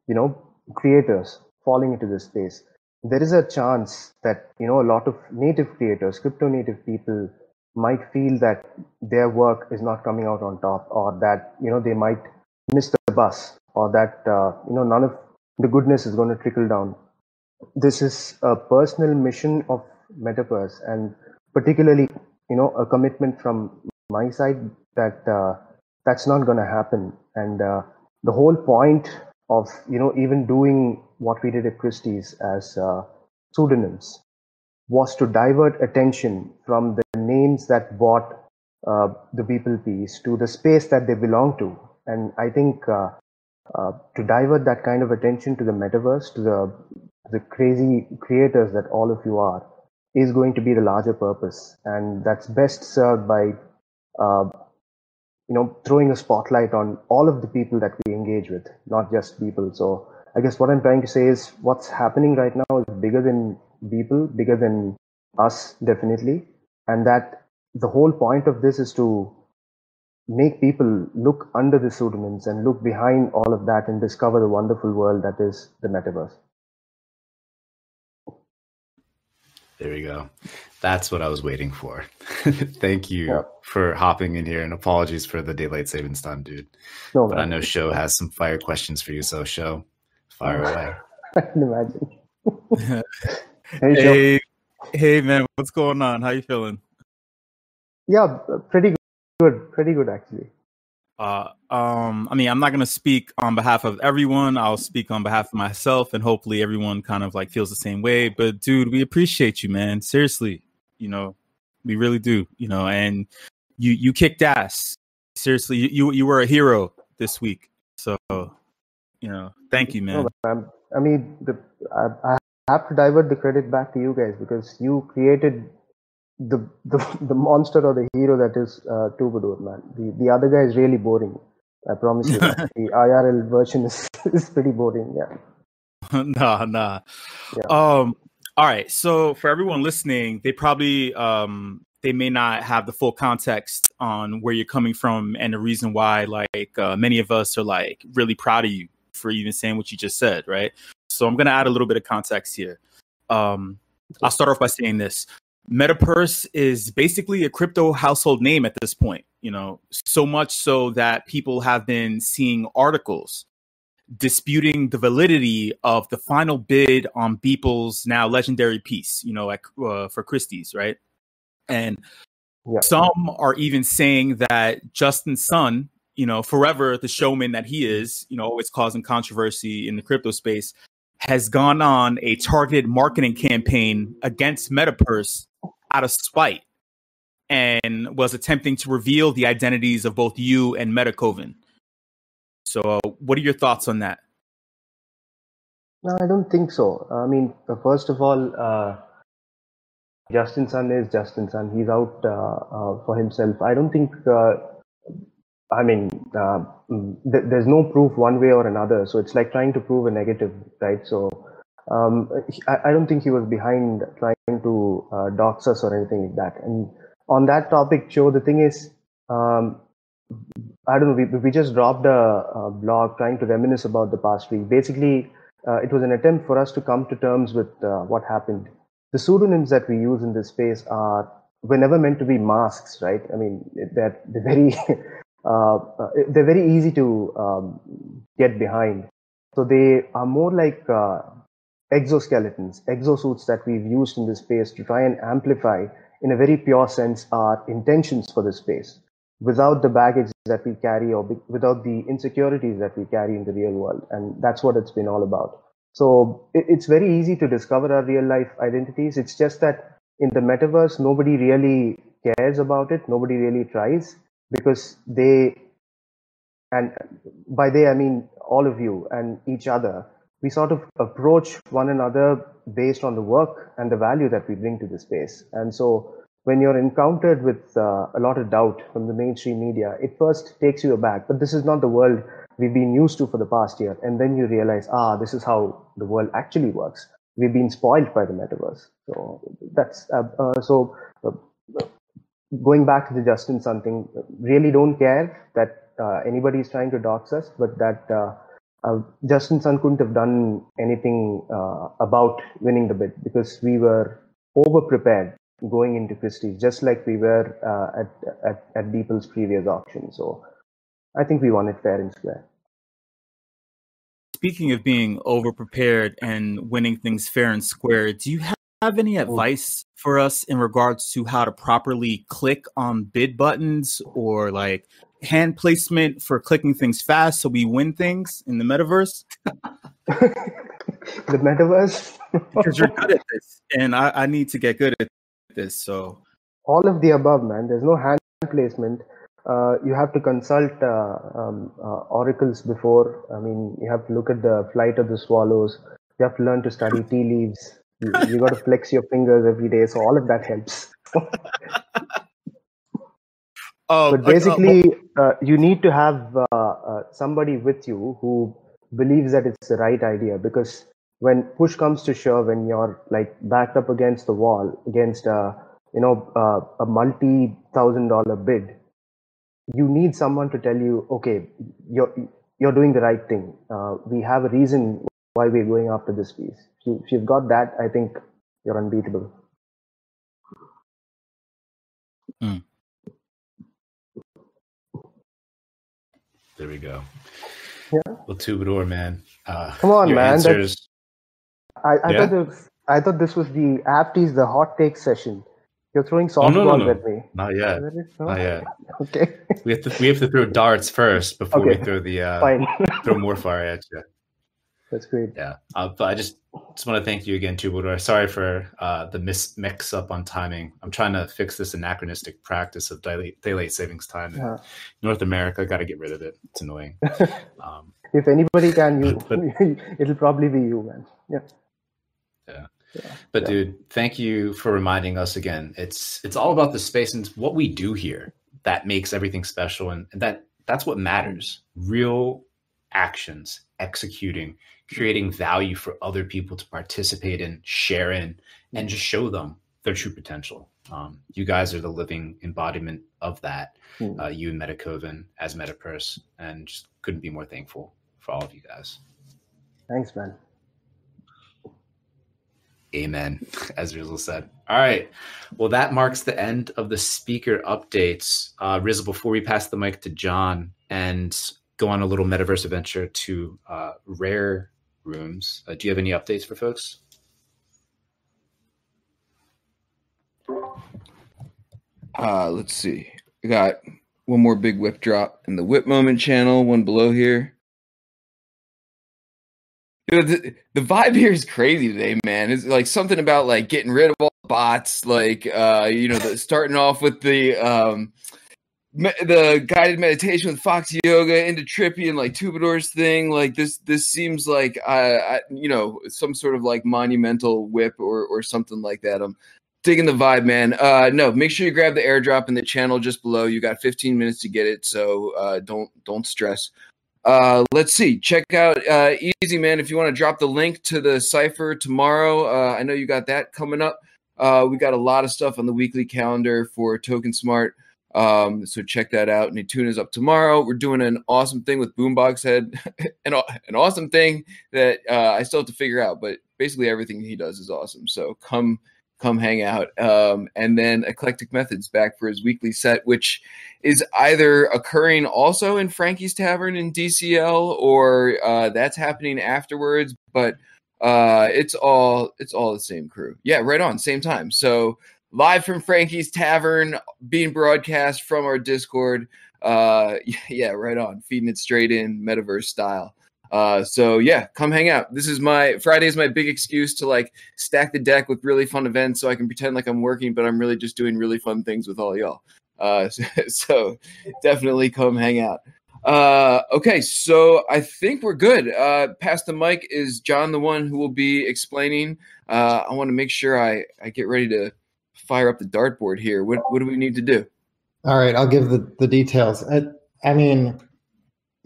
S8: you know, creators falling into this space. There is a chance that, you know, a lot of native creators, crypto native people, might feel that their work is not coming out on top, or that, you know, they might miss the bus, or that you know, none of the goodness is going to trickle down. This is a personal mission of Metaverse, and particularly, you know, a commitment from my side that that's not going to happen. And the whole point of, you know, even doing what we did at Christie's as pseudonyms was to divert attention from the names that bought the People piece to the space that they belong to. And I think to divert that kind of attention to the metaverse, to the crazy creators that all of you are, is going to be the larger purpose. And that's best served by you know, throwing a spotlight on all of the people that we engage with, not just people. So I guess what I'm trying to say is, what's happening right now is bigger than people, bigger than us, definitely. And that the whole point of this is to make people look under the pseudonyms and look behind all of that and discover the wonderful world that is the metaverse.
S2: There we go. That's what I was waiting for. Thank you for hopping in here, and apologies for the daylight savings time, dude. No, but man. I know Sho has some fire questions for you, so Sho, fire away.
S8: I can imagine.
S6: Hey, man, what's going on? How you feeling?
S8: Yeah, pretty good actually.
S6: I mean, I'm not gonna speak on behalf of everyone. I'll speak on behalf of myself, and hopefully everyone kind of like feels the same way. But dude, we appreciate you, man. Seriously, you know, we really do. You know, and you kicked ass. Seriously, you were a hero this week. So, you know, thank you, man.
S8: No, I mean, I have to divert the credit back to you guys, because you created the monster or the hero that is Tubadur, man. The other guy is really boring. I promise you that. The IRL version is pretty boring. Yeah.
S6: Nah. Yeah. All right. So for everyone listening, they probably they may not have the full context on where you're coming from and the reason why, like many of us are like really proud of you for even saying what you just said, right? So I'm gonna add a little bit of context here. I'll start off by saying this. Metaverse is basically a crypto household name at this point, you know, so much so that people have been seeing articles disputing the validity of the final bid on Beeple's now legendary piece, you know, like for Christie's, right? And some are even saying that Justin Sun, you know, forever the showman that he is, you know, always causing controversy in the crypto space, has gone on a targeted marketing campaign against Metaverse out of spite, and was attempting to reveal the identities of both you and Metacoven. So what are your thoughts on that?
S8: No, I don't think so. I mean, first of all, Justin Sun is Justin Sun. He's out for himself. I don't think I mean, there's no proof one way or another. So it's like trying to prove a negative, right? So I don't think he was behind trying to dox us or anything like that. And on that topic, Joe, the thing is, I don't know, we just dropped a blog trying to reminisce about the past week. Basically, it was an attempt for us to come to terms with what happened. The pseudonyms that we use in this space were never meant to be masks, right? I mean, they're very they're very easy to get behind. So they are more like exoskeletons, exosuits that we've used in this space to try and amplify, in a very pure sense, our intentions for this space, without the baggage that we carry or without the insecurities that we carry in the real world. And that's what it's been all about. So it's very easy to discover our real life identities. It's just that in the metaverse, nobody really cares about it. Nobody really tries, because and by they, I mean all of you and each other, we sort of approach one another based on the work and the value that we bring to the space. And so when you're encountered with a lot of doubt from the mainstream media, it first takes you aback. But this is not the world we've been used to for the past year. And then you realize, this is how the world actually works. We've been spoiled by the metaverse. So that's going back to the Justin Sun thing, really don't care that anybody is trying to dox us, but that Justin Sun couldn't have done anything about winning the bid, because we were over-prepared going into Christie's, just like we were at Beeple's previous auction. So I think we won it fair and square.
S6: Speaking of being over-prepared and winning things fair and square, do you have any advice for us in regards to how to properly click on bid buttons, or like hand placement for clicking things fast so we win things in the metaverse?
S8: The metaverse?
S6: Because you're good at this, and I need to get good at this. So
S8: all of the above, man. There's no hand placement. You have to consult oracles before. I mean, you have to look at the flight of the swallows. You have to learn to study tea leaves. You got to flex your fingers every day. So all of that helps. But basically, you need to have somebody with you who believes that it's the right idea, because when push comes to shove, when you're like backed up against the wall, against a multi-$1,000 bid, you need someone to tell you, okay, you're doing the right thing. We have a reason why we're going after this piece. If you've got that, I think you're unbeatable.
S2: There we go.
S8: Yeah.
S2: Well, Tubador, man.
S8: Come on, man.
S2: Answers...
S8: I thought this was the Afties, the hot take session. You're throwing softballs at me.
S2: Not yet. Not yet.
S8: Okay.
S2: We have to throw darts first before we throw the
S8: fine.
S2: throw more fire at you.
S8: That's great.
S2: Yeah. But I just want to thank you again, Tubador. Sorry for the mix up on timing. I'm trying to fix this anachronistic practice of daylight savings time in North America. Got to get rid of it. It's annoying.
S8: If anybody can, it'll probably be you, man.
S2: Yeah. But dude, thank you for reminding us again. It's all about the space and what we do here that makes everything special, and that's what matters. Real actions, executing, creating value for other people to participate in, share in, and just show them their true potential. You guys are the living embodiment of that. You and Metacoven as Metapurse, and just couldn't be more thankful for all of you guys.
S8: Thanks, man.
S2: Amen, as Rizzle said. All right. Well, that marks the end of the speaker updates. Rizzle, before we pass the mic to John and go on a little metaverse adventure to Rare Rooms, do you have any updates for folks?
S3: Let's see. We got one more big whip drop in the Whip Moment channel, one below here. The vibe here is crazy today, man. It's like something about like getting rid of all the bots, like starting off with the guided meditation with Foxyoga into Trippy and like Tubador's thing. Like this seems like some sort of like monumental whip or something like that. I'm Digging the vibe, man. No, make sure you grab the airdrop in the channel just below. You got 15 minutes to get it, so don't stress. Let's see. Check out Easy, man. If you want to drop the link to the cipher tomorrow, I know you got that coming up. We got a lot of stuff on the weekly calendar for Token Smart. So check that out. Nitune is up tomorrow. We're doing an awesome thing with Boombox Head, an awesome thing that I still have to figure out, but basically everything he does is awesome. So come hang out. And then Eclectic Methods back for his weekly set, which is either occurring also in Frankie's Tavern in DCL or that's happening afterwards. But it's all the same crew. Yeah, right on, same time. So live from Frankie's Tavern, being broadcast from our Discord. Yeah, right on, feeding it straight in Metaverse style. So yeah, come hang out. Friday is my big excuse to like stack the deck with really fun events so I can pretend like I'm working, but I'm really just doing really fun things with all y'all. So definitely come hang out. Okay, so I think we're good. Past the mic is John, the one who will be explaining. I want to make sure I get ready to fire up the dartboard here. What do we need to do?
S5: All right, I'll give the details. I mean,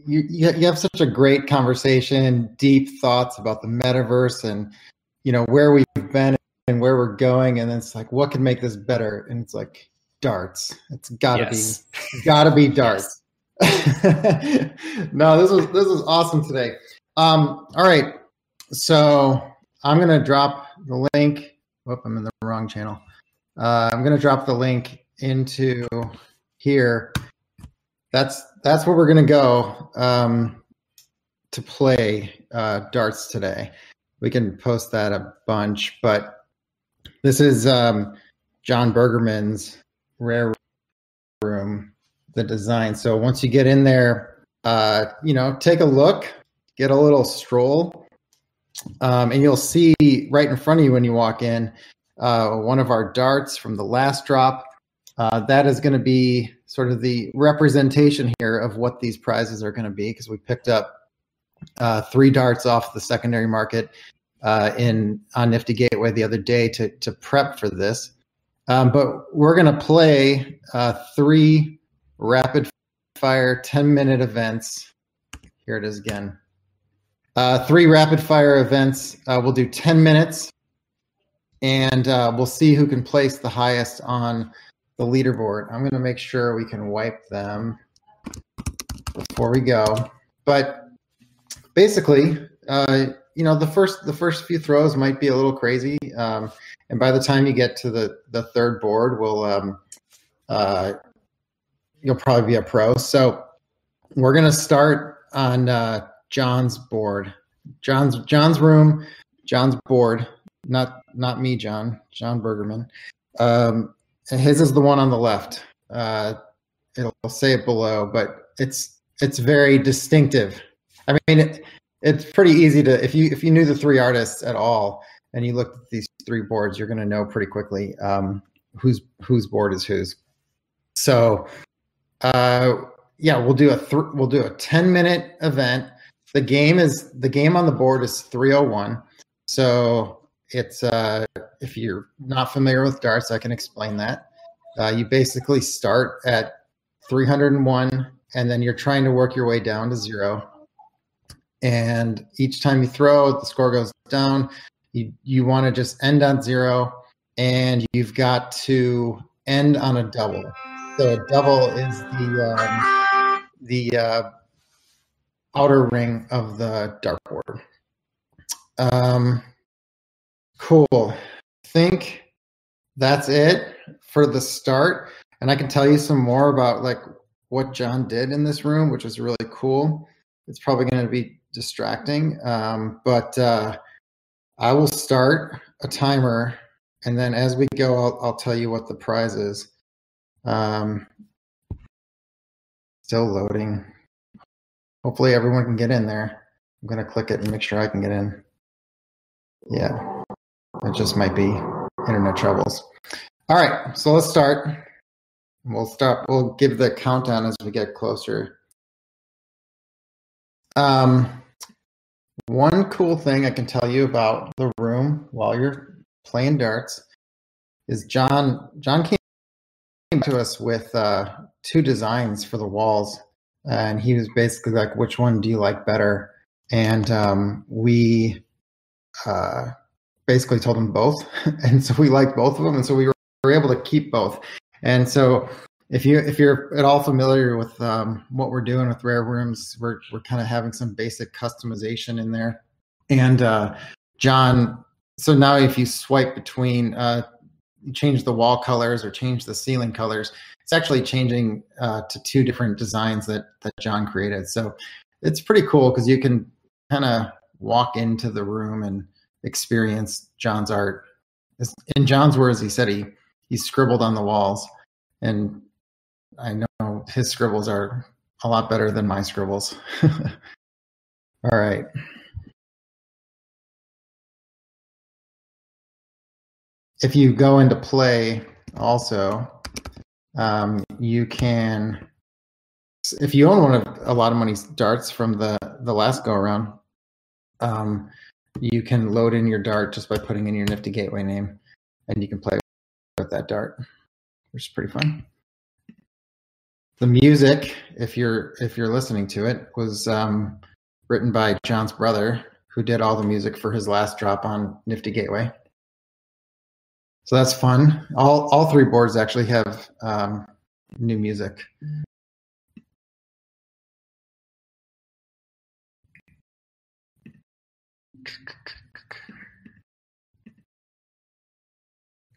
S5: you have such a great conversation, deep thoughts about the metaverse and, you know, where we've been and where we're going. And it's like, what can make this better? And it's like darts. It's gotta be darts. No, this was awesome today. All right. So I'm going to drop the link. Whoop, I'm in the wrong channel. I'm going to drop the link into here. That's where we're going to go to play darts today. We can post that a bunch, but this is John Bergerman's Rare Room, the design. So once you get in there, you know, take a look, get a little stroll, and you'll see right in front of you when you walk in one of our darts from the last drop. That is going to be sort of the representation here of what these prizes are going to be, because we picked up 3 darts off the secondary market on Nifty Gateway the other day to prep for this. But we're going to play 3 rapid fire 10-minute events. Here it is again. 3 rapid fire events. We'll do 10 minutes, and we'll see who can place the highest on the leaderboard. I'm going to make sure we can wipe them before we go. But basically, you know, the first few throws might be a little crazy, and by the time you get to the third board, you'll probably be a pro. So we're going to start on John's board, John's room, John's board. Not me, John Bergerman. His is the one on the left. It'll say it below, but it's very distinctive. I mean, it's pretty easy to, if you knew the 3 artists at all and you looked at these 3 boards, you're going to know pretty quickly whose board is whose. So yeah, we'll do a 10-minute event. The game on the board is 301. So it's if you're not familiar with darts, I can explain that. You basically start at 301, and then you're trying to work your way down to 0. And each time you throw, the score goes down. You want to just end on 0, and you've got to end on a double. So a double is the outer ring of the dartboard. Cool. I think that's it for the start. And I can tell you some more about like what John did in this room, which is really cool. It's probably going to be distracting, but I will start a timer, and then as we go, I'll tell you what the prize is. Still loading. Hopefully everyone can get in there. I'm going to click it and make sure I can get in. Yeah, it just might be internet troubles. All right, so let's start. We'll give the countdown as we get closer. One cool thing I can tell you about the room while you're playing darts is John came to us with 2 designs for the walls, and he was basically like, which one do you like better? And we basically told him both. And so we liked both of them, and so we were able to keep both. And so if you're at all familiar with what we're doing with Rare Rooms, we're kind of having some basic customization in there. And John, so now if you swipe between change the wall colors or change the ceiling colors, it's actually changing to 2 different designs that John created. So it's pretty cool because you can kind of walk into the room and experience John's art. In John's words, he said he scribbled on the walls, and I know his scribbles are a lot better than my scribbles. All right. If you go into play also, you can, if you own one of AlottaMoney's darts from the last go around, you can load in your dart just by putting in your Nifty Gateway name, and you can play with that dart, which is pretty fun. The music, if you're listening to it, was written by John's brother, who did all the music for his last drop on Nifty Gateway. So that's fun. All 3 boards actually have new music.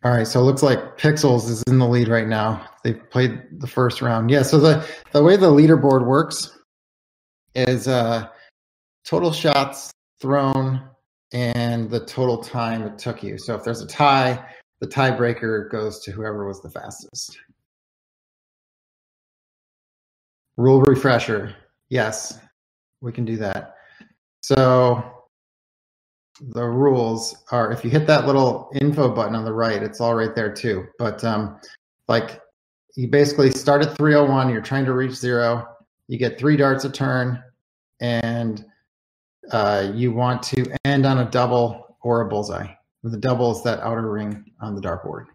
S5: All right, so it looks like Pixels is in the lead right now. They played the first round. Yeah, so the way the leaderboard works is total shots thrown and the total time it took you. So if there's a tie, the tiebreaker goes to whoever was the fastest. Rule refresher. Yes, we can do that. So the rules are, if you hit that little info button on the right, it's all right there too. But like, you basically start at 301, you're trying to reach 0, you get 3 darts a turn, and you want to end on a double or a bullseye. The double is that outer ring on the dartboard.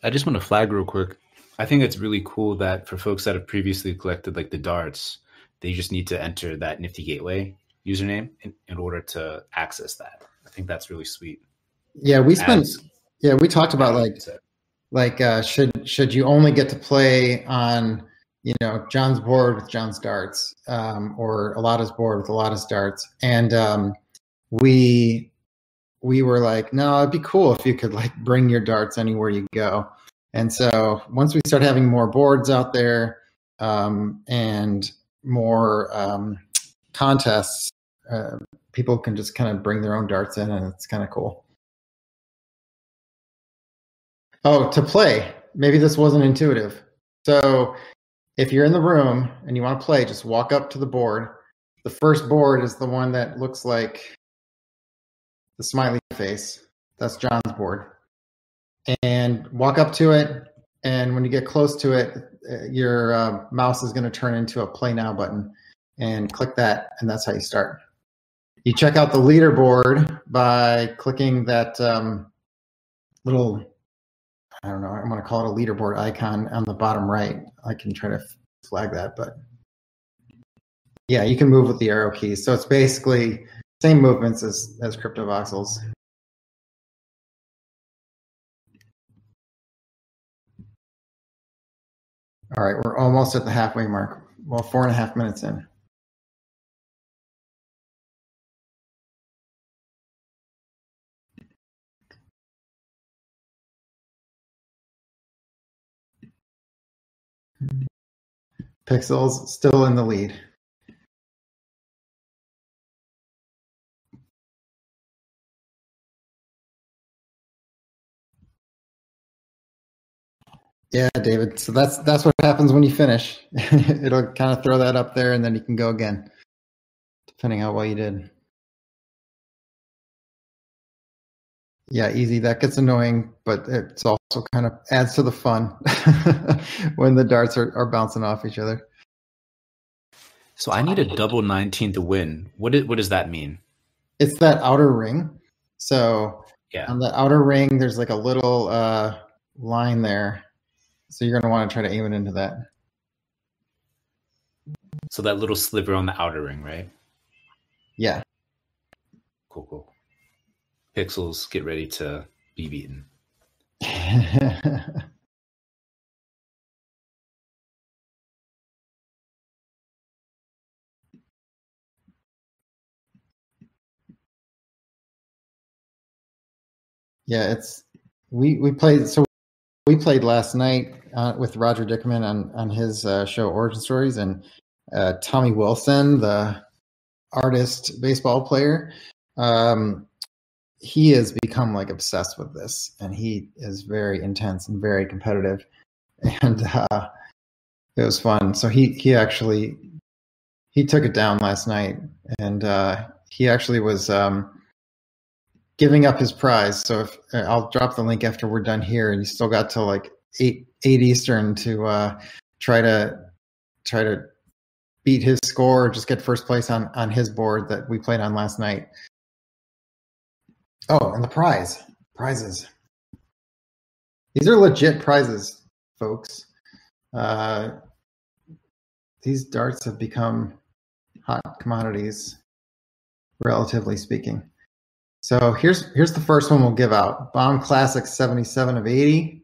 S2: I just want to flag real quick. I think it's really cool that for folks that have previously collected like the darts, they just need to enter that Nifty Gateway username in order to access that. I think that's really sweet.
S5: Yeah, we talked about should you only get to play on, you know, John's board with John's darts, or Alotta's board with Alotta's darts, and we were like, no, it'd be cool if you could like bring your darts anywhere you go. And so once we start having more boards out there and more contests, people can just kind of bring their own darts in, and it's kind of cool. Oh, to play. Maybe this wasn't intuitive. So if you're in the room and you want to play, just walk up to the board. The first board is the one that looks like the smiley face. That's John's board. And walk up to it, and when you get close to it, your mouse is going to turn into a Play Now button, and click that, and that's how you start. You check out the leaderboard by clicking that little, I don't know, I'm going to call it a leaderboard icon on the bottom right. I can try to flag that, but yeah, you can move with the arrow keys. So it's basically same movements as CryptoVoxels. All right, we're almost at the halfway mark. Well, 4.5 minutes in. Pixels still in the lead. Yeah, David. So that's what happens when you finish. It'll kind of throw that up there, and then you can go again, depending how well you did. Yeah, easy. That gets annoying, but it's also kind of adds to the fun when the darts are bouncing off each other.
S2: So I need a double 19 to win. What does that mean?
S5: It's that outer ring. So
S2: Yeah.
S5: on the outer ring, there's like a little line there. So you're going to want to try to aim it into that.
S2: So that little sliver on the outer ring, right?
S5: Yeah.
S2: Cool. Pixels, get ready to be beaten.
S5: Yeah, we played last night with Roger Dickerman on his show Origin Stories, and Tommy Wilson, the artist baseball player, he has become like obsessed with this, and he is very intense and very competitive, and it was fun. So he took it down last night, and he actually was giving up his prize. So if I'll drop the link after we're done here, and you still got till like 8 Eastern to try to beat his score or just get first place on his board that we played on last night. Oh, and the prizes. These are legit prizes, folks. These darts have become hot commodities, relatively speaking. So here's the first one we'll give out. Bomb Classic 77 of 80.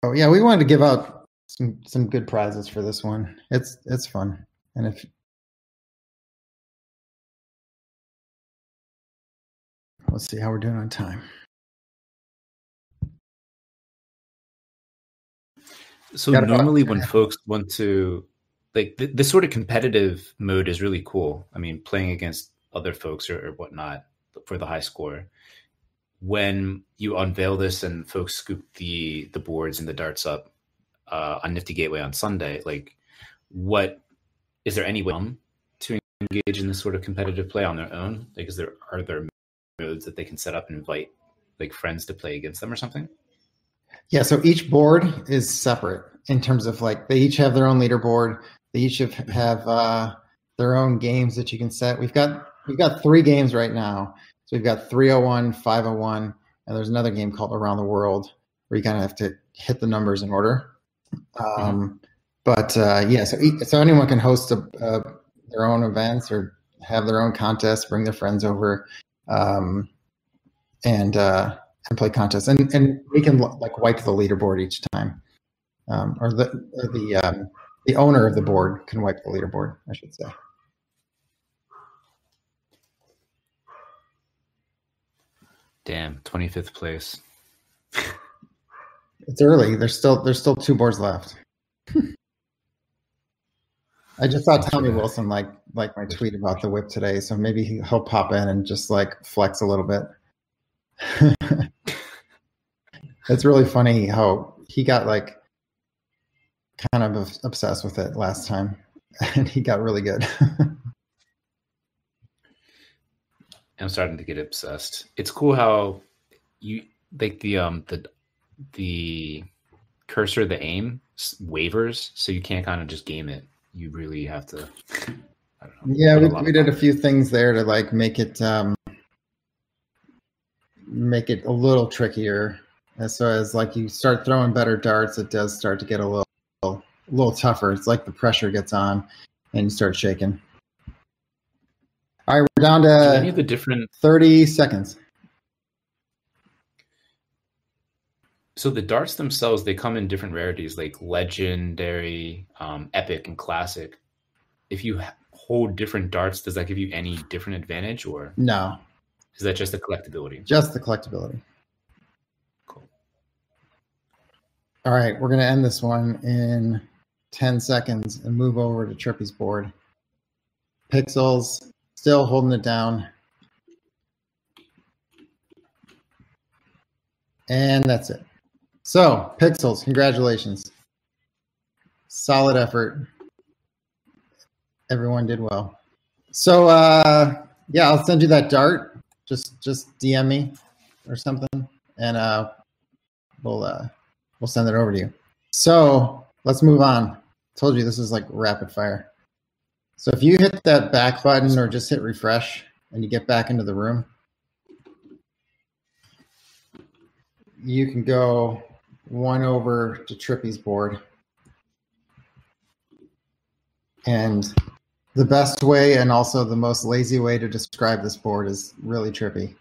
S5: Oh yeah, we wanted to give out some good prizes for this one. It's fun. And if let's see how we're doing on time.
S2: So normally when folks want to, like, this sort of competitive mode is really cool. I mean, playing against other folks or whatnot for the high score. When you unveil this and folks scoop the boards and the darts up on Nifty Gateway on Sunday, like, what is there any way to engage in this sort of competitive play on their own? Like, are there modes that they can set up and invite like friends to play against them or something?
S5: Yeah, so each board is separate in terms of like they each have their own leaderboard. They each have their own games that you can set. We've got 3 games right now. So we've got 301, 501, and there's another game called Around the World where you kind of have to hit the numbers in order. But yeah, so anyone can host their own events or have their own contests, bring their friends over, and play contests, and we can like wipe the leaderboard each time, or the owner of the board can wipe the leaderboard, I should say.
S2: Damn, 25th place.
S5: It's early. There's still 2 boards left. I just saw Tommy Wilson like my tweet about the WIP today, so maybe he'll pop in and just like flex a little bit. It's really funny how he got like kind of obsessed with it last time, and he got really good.
S2: I'm starting to get obsessed. It's cool how you like the cursor, the aim wavers, so you can't kind of just game it. You really have to. I don't know.
S5: Yeah, we did a few things there to like make it a little trickier. So as like you start throwing better darts, it does start to get a little tougher. It's like the pressure gets on, and you start shaking. All right, we're down to
S2: any of the different
S5: 30 seconds.
S2: So the darts themselves, they come in different rarities, like legendary, epic, and classic. If you hold different darts, does that give you any different advantage, or
S5: no?
S2: Is that just the collectability?
S5: Just the collectability.
S2: Cool.
S5: All right, we're going to end this one in 10 seconds and move over to Trippy's board. Pixels still holding it down. And that's it. So, Pixels, congratulations. Solid effort. everyone did well. So yeah, I'll send you that Dart. Just DM me or something, and we'll send it over to you. So let's move on. Told you this is like rapid fire. So if you hit that back button or just hit refresh and you get back into the room, you can go one over to Trippy's board. And the best way and also the most lazy way to describe this board is really trippy.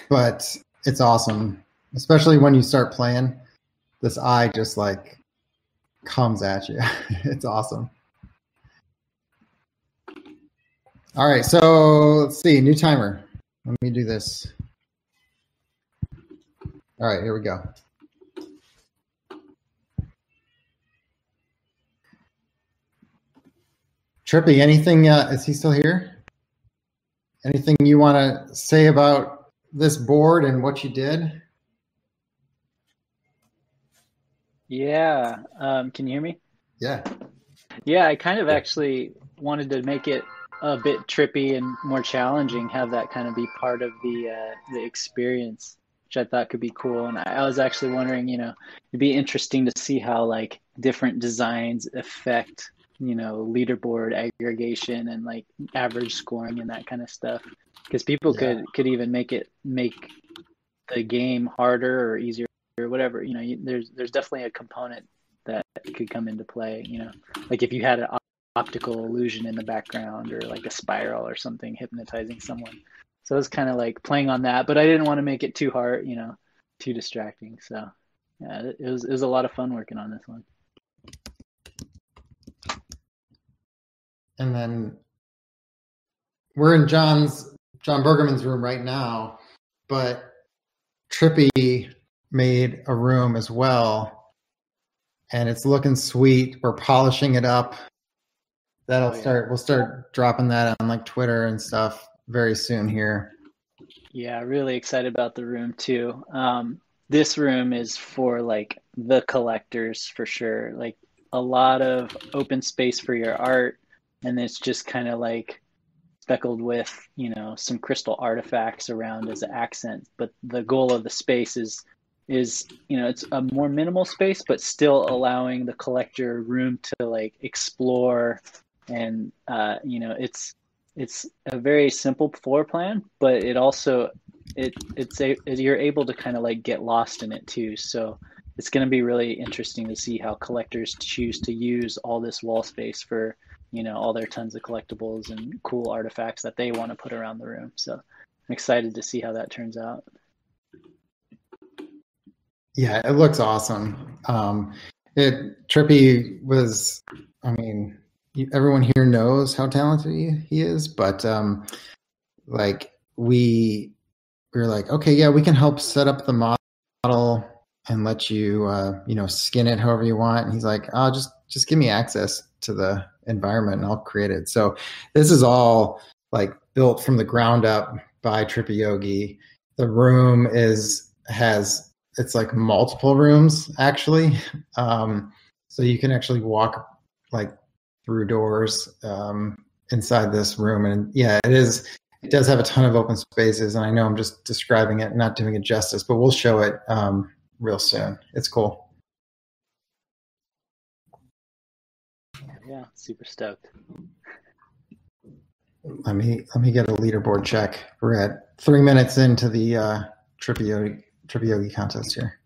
S5: But it's awesome, especially when you start playing. This eye just like comes at you. It's awesome. All right, so let's see, new timer. Let me do this. All right, here we go. Trippy, anything, is he still here? Anything you want to say about this board and what you did?
S7: Yeah. Can you hear me?
S5: Yeah.
S7: Yeah, I kind of actually wanted to make it a bit trippy and more challenging, have that kind of be part of the experience, which I thought could be cool. And I was actually wondering, it'd be interesting to see how like different designs affect, leaderboard aggregation and like average scoring and that kind of stuff. Because people could even make the game harder or easier or whatever. There's definitely a component that could come into play. Like if you had an optical illusion in the background or like a spiral or something hypnotizing someone. So it's kind of like playing on that, but I didn't want to make it too hard, too distracting. So yeah, it was a lot of fun working on this one.
S5: And then we're in John Bergerman's room right now, but Trippy made a room as well, and it's looking sweet. We're polishing it up. We'll start dropping that on like Twitter and stuff very soon here. Yeah,
S7: really excited about the room too. This room is for like the collectors for sure. Like a lot of open space for your art, and it's just kind of like speckled with, some crystal artifacts around as an accent. But the goal of the space is it's a more minimal space, but still allowing the collector room to like explore. And it's a very simple floor plan, but it also you're able to kind of like get lost in it too. So it's going to be really interesting to see how collectors choose to use all this wall space for all their tons of collectibles and cool artifacts that they want to put around the room. So I'm excited to see how that turns out.
S5: Yeah, it looks awesome. Trippy was, everyone here knows how talented he is, but like we were like, okay, yeah, we can help set up the model and let you skin it however you want. And he's like, oh, just give me access to the environment and I'll create it. So this is all like built from the ground up by Trippy Yogi. The room it's like multiple rooms actually. So you can actually walk like through doors inside this room. And yeah, it does have a ton of open spaces. And I know I'm just describing it, not doing it justice, but we'll show it real soon. It's cool.
S7: Yeah, super stoked.
S5: Let me get a leaderboard check. We're at 3 minutes into the Trippy Yogi contest here.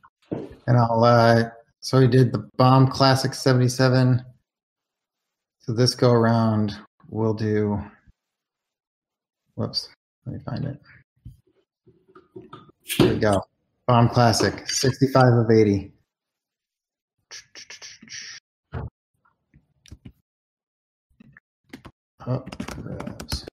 S5: And so we did the Bomb Classic 77. So this go around, we'll do, whoops, let me find it. Here we go. Bomb Classic, 65 of 80. Oh, grabs.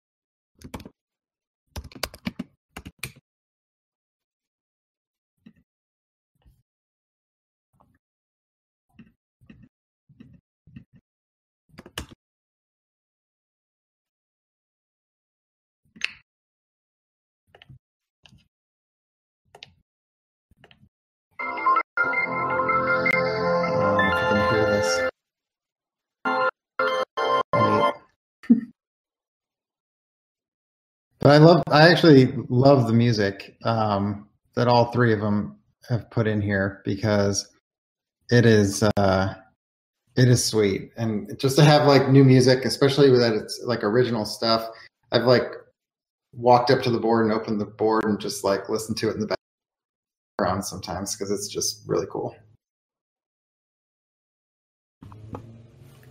S5: If you can hear this. But I actually love the music that all three of them have put in here because it is sweet. And just to have like new music, especially with that it's like original stuff. I've like walked up to the board and opened the board and just like listened to it in the background sometimes because it's just really cool.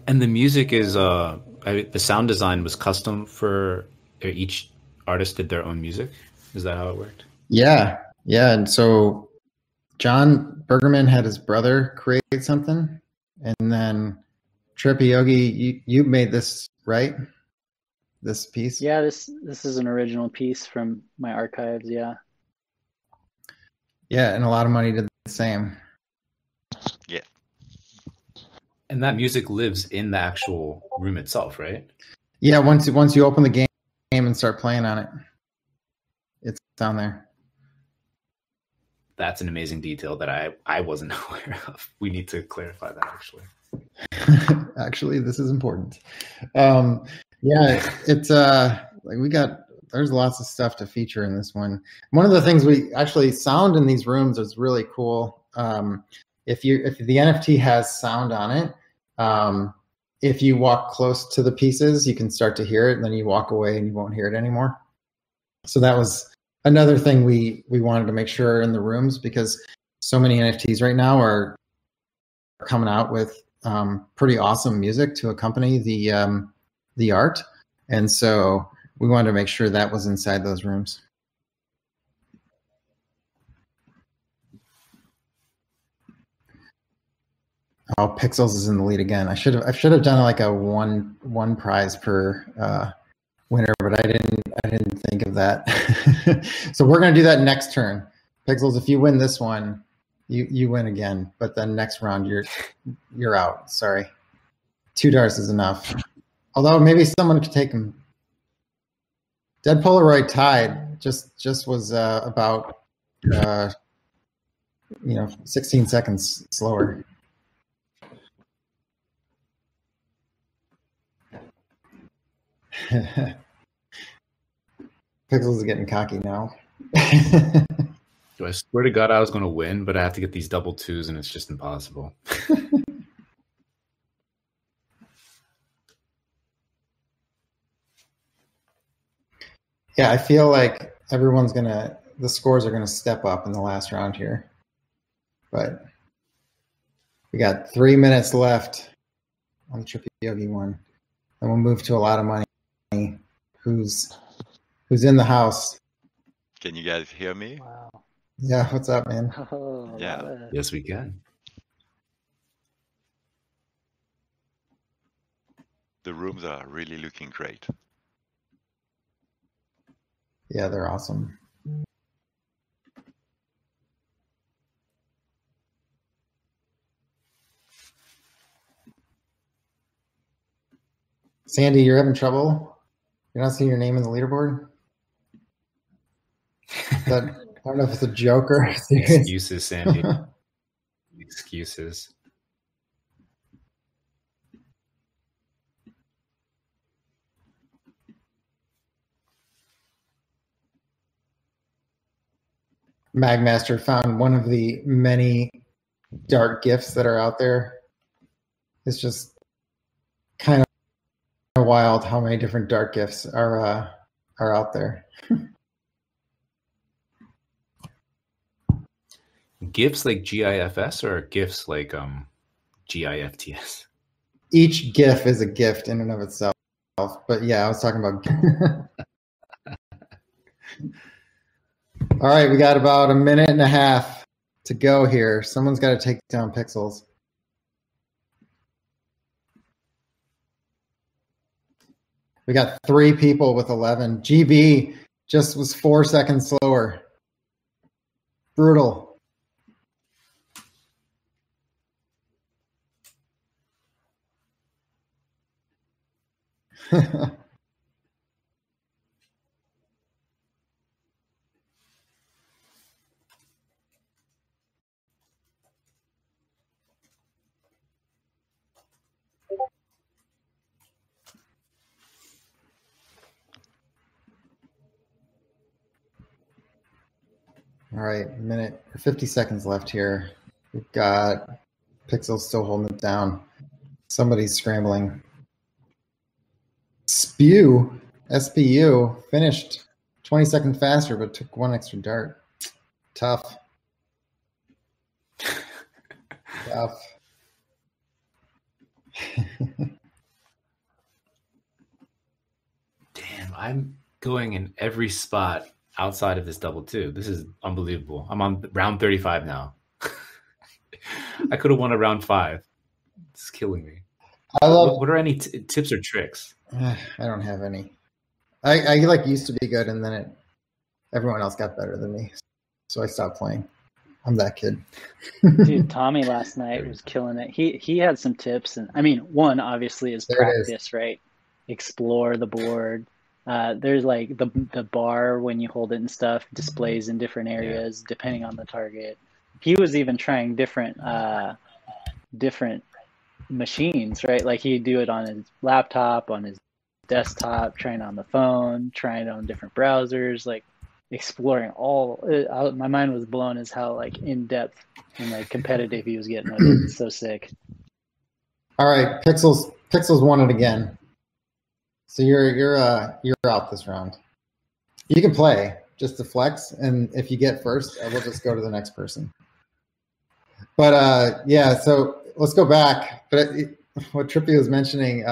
S2: And the music is the sound design was custom for each artist did their own music. Is that how it worked?
S5: Yeah. And so John Bergerman had his brother create something, and then Trippy Yogi, you made this, right? This piece?
S7: Yeah, this is an original piece from my archives, yeah.
S5: Yeah, and AlottaMoney did the same.
S9: Yeah.
S2: And that music lives in the actual room itself, right?
S5: Yeah, once you open the game and start playing on it, it's down there.
S2: That's an amazing detail that I wasn't aware of. We need to clarify that actually.
S5: Actually, this is important. Yeah, it's like there's lots of stuff to feature in this one. One of the things we actually sound in these rooms is really cool. If the NFT has sound on it, if you walk close to the pieces, you can start to hear it, and then you walk away and you won't hear it anymore. So that was another thing we wanted to make sure in the rooms, because so many NFTs right now are coming out with pretty awesome music to accompany the art, and so we wanted to make sure that was inside those rooms. Oh, Pixels is in the lead again. I should have done like a one prize per winner, but I didn't think of that. So we're gonna do that next turn. Pixels, if you win this one, you win again. But then next round you're out. Sorry, 2 darts is enough. Although maybe someone could take them. Dead Polaroid tied just was about 16 seconds slower. Pixels is getting cocky now.
S2: I swear to God I was going to win, but I have to get these double twos and it's just impossible.
S5: Yeah, I feel like the scores are gonna step up in the last round here. But we got 3 minutes left on the Trippy Yogi one. Then we'll move to AlottaMoney, who's in the house.
S9: Can you guys hear me?
S7: Wow.
S5: Yeah, what's up, man?
S7: Oh,
S9: Yeah.
S2: Yes, we can.
S9: The rooms are really looking great.
S5: Yeah, they're awesome. Sandy, you're having trouble? You're not seeing your name in the leaderboard? I don't know if it's a joke or serious.
S2: Excuses, Sandy. Excuses.
S5: Magmaster found one of the many dark gifts that are out there. It's just kind of wild how many different dark gifts are out there.
S2: GIFs like GIFS or GIFs like GIFTS?
S5: Each GIF is a gift in and of itself. But yeah, I was talking about. All right, we got about 1.5 minutes to go here. Someone's got to take down Pixels. We got 3 people with 11. GB just was 4 seconds slower. Brutal. All right, a minute, 50 seconds left here. We've got Pixel still holding it down. Somebody's scrambling. SPU finished 20 seconds faster, but took one extra dart. Tough. Tough.
S2: Damn, I'm going in every spot outside of this double two. This is unbelievable. I'm on round 35 now. I could have won a round 5. It's killing me.
S5: I love.
S2: What are any tips or tricks?
S5: I don't have any. I like used to be good, and then everyone else got better than me, so I stopped playing. I'm that kid.
S7: Dude, Tommy last night was killing it. He had some tips, and I mean, one obviously is practice, right? Explore the board. There's like the bar when you hold it and stuff displays in different areas depending on the target. He was even trying different machines, right? Like he'd do it on his laptop, on his desktop, trying on the phone, trying it on different browsers, like exploring all. My mind was blown as how like in depth and like competitive he was getting with it. It's so sick.
S5: All right, Pixels won it again. So you're out this round. You can play just to flex, and if you get first, we'll just go to the next person. But yeah, so let's go back. But what Trippy was mentioning,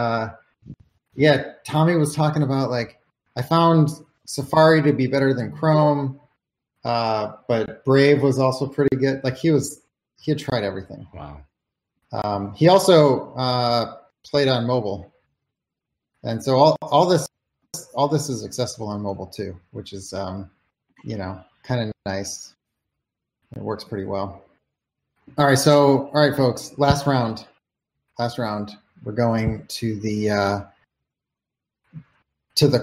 S5: yeah, Tommy was talking about like I found Safari to be better than Chrome, but Brave was also pretty good. Like he had tried everything.
S2: Wow.
S5: He also played on mobile, and so all this is accessible on mobile too, which is kind of nice. It works pretty well. All right, folks. Last round. We're going to the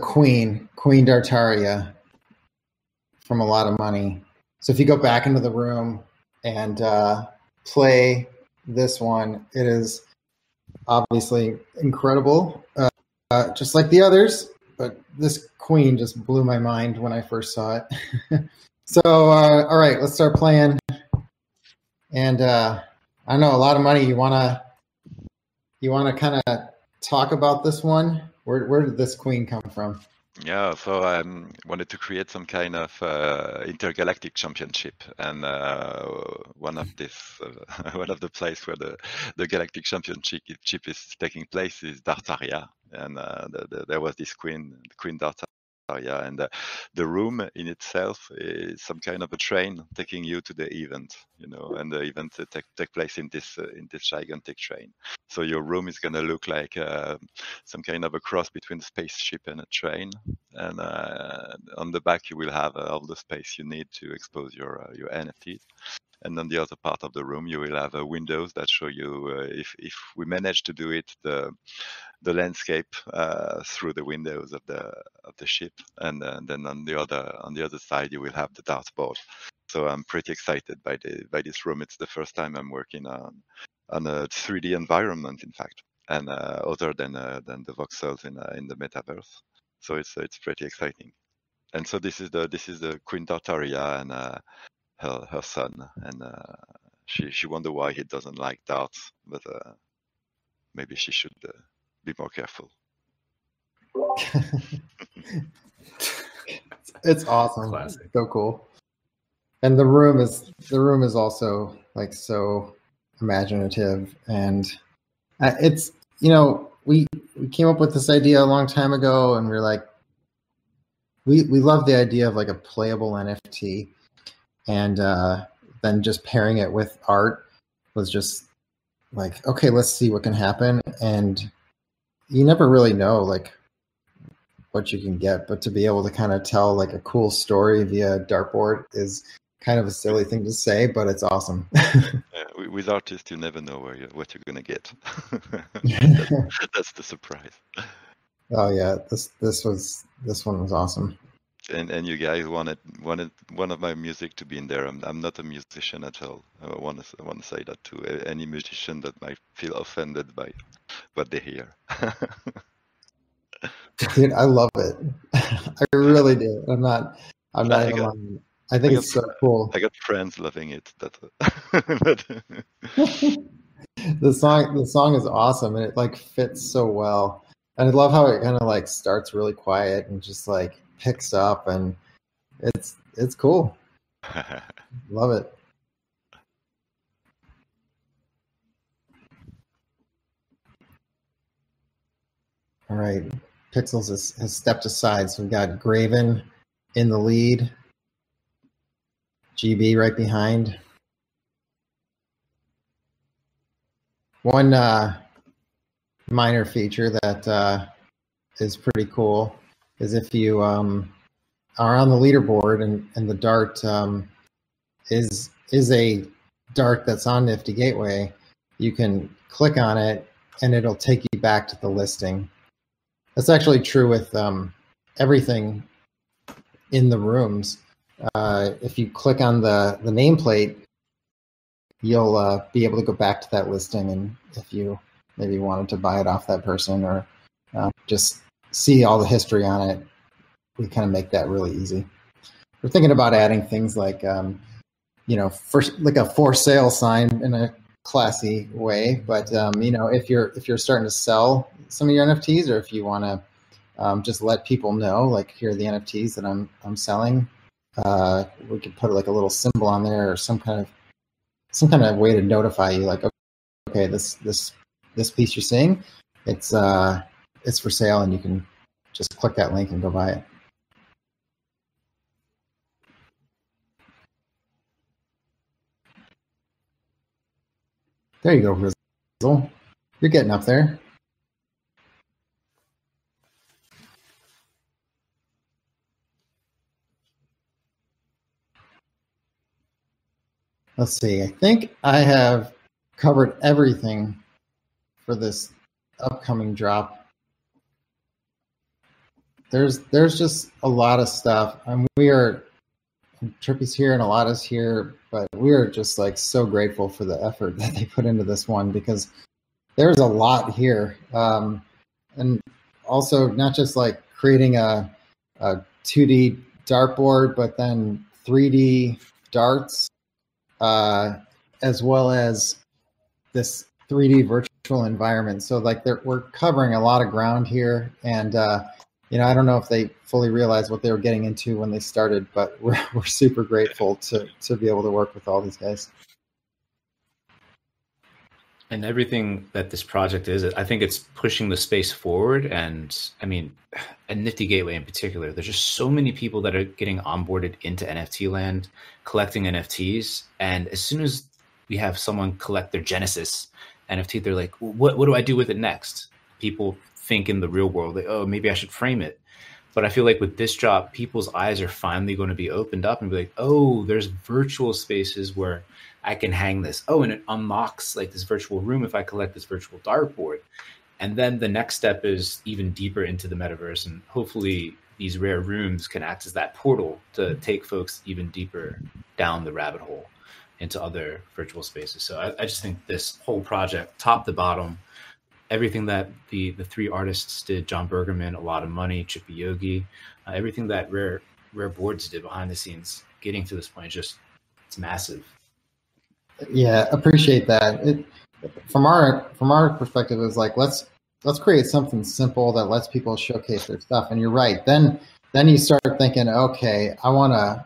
S5: Queen Dartaria from AlottaMoney. So if you go back into the room and play this one, it is obviously incredible, just like the others. But this Queen just blew my mind when I first saw it. So all right, let's start playing. And I don't know, AlottaMoney. You wanna kind of talk about this one? Where did this Queen come from?
S9: Yeah, so I wanted to create some kind of intergalactic championship, and one of the place where the galactic championship is taking place is Dartaria, and there was this Queen Dartaria, and the room in itself is some kind of a train taking you to the event, and the event take place in this gigantic train. So your room is gonna look like some kind of a cross between a spaceship and a train, and on the back you will have all the space you need to expose your NFTs. And on the other part of the room, you will have windows that show you if we manage to do it, the landscape through the windows of the ship, and then on the other side you will have the dartboard. So I'm pretty excited by this room. It's the first time I'm working on a 3D environment, in fact, and other than the voxels in the metaverse. So it's pretty exciting. And so this is the Queen Dartaria and her son, and she wonder why he doesn't like darts, but maybe she should be more careful.
S5: It's awesome.
S2: Classic.
S5: So cool. And the room is also like so imaginative, and it's we came up with this idea a long time ago, and we're like we love the idea of like a playable NFT, and then just pairing it with art was just like, okay, let's see what can happen. And you never really know like what you can get, but to be able to kind of tell like a cool story via dartboard is kind of a silly thing to say, but it's awesome.
S9: With artists, you never know what you're gonna get. That's the surprise.
S5: Oh yeah, this one was awesome.
S9: And you guys wanted one of my music to be in there. I'm not a musician at all. I want to say that to any musician that might feel offended by what they hear.
S5: Dude, I love it. I really do. I'm not even lying. I think it's so cool.
S9: I got friends loving it.
S5: The song is awesome, and it like fits so well. And I love how it kind of like starts really quiet and just like picks up, and it's cool. Love it. All right, Pixels has stepped aside, so we've got Graven in the lead, GB right behind. One minor feature that is pretty cool is if you are on the leaderboard and the dart is a dart that's on Nifty Gateway, you can click on it and it'll take you back to the listing. That's actually true with everything in the rooms. If you click on the nameplate, you'll be able to go back to that listing, and if you maybe wanted to buy it off that person or just see all the history on it, we kind of make that really easy. We're thinking about adding things like, like a for sale sign in a classy way. But if you're starting to sell some of your NFTs, or if you want to just let people know, like, here are the NFTs that I'm selling, we could put like a little symbol on there or some kind of way to notify you, like, okay, this piece you're seeing, it's for sale, and you can just click that link and go buy it. There you go, Rizzle. You're getting up there. Let's see. I think I have covered everything for this upcoming drop. There's just a lot of stuff, and Trippy's here and Alotta's here, but we are just like so grateful for the effort that they put into this one, because there's a lot here, and also not just like creating a 2D dartboard, but then 3D darts, as well as this 3D virtual environment. So like we're covering a lot of ground here, and I don't know if they fully realized what they were getting into when they started, but we're super grateful to be able to work with all these guys.
S2: And everything that this project is, I think it's pushing the space forward. And I mean, a Nifty Gateway in particular, there's just so many people that are getting onboarded into NFT land, collecting NFTs. And as soon as we have someone collect their Genesis NFT, they're like, what do I do with it next? People think in the real world, like, oh, maybe I should frame it. But I feel like with this drop, people's eyes are finally going to be opened up and be like, oh, there's virtual spaces where I can hang this. Oh, and it unlocks like this virtual room if I collect this virtual dartboard. And then the next step is even deeper into the metaverse. And hopefully these rare rooms can act as that portal to take folks even deeper down the rabbit hole into other virtual spaces. So I just think this whole project, top to bottom, everything that the three artists did, John Bergerman, AlottaMoney, Chippy Yogi, everything that Rare Boards did behind the scenes, getting to this point, it's massive.
S5: Yeah, appreciate that. From our perspective, is like, let's create something simple that lets people showcase their stuff. And you're right. Then you start thinking, okay, I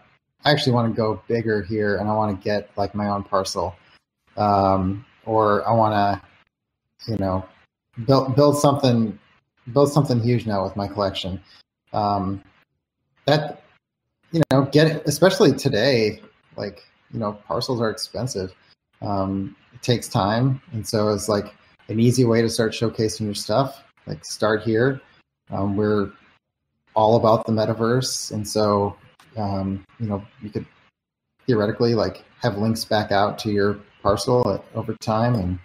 S5: actually want to go bigger here, and I want to get like my own parcel, or I want to, build something huge now with my collection. That especially today, like, parcels are expensive. It takes time, and so it's like an easy way to start showcasing your stuff. Like, start here. We're all about the metaverse, and so you could theoretically like have links back out to your parcel over time. And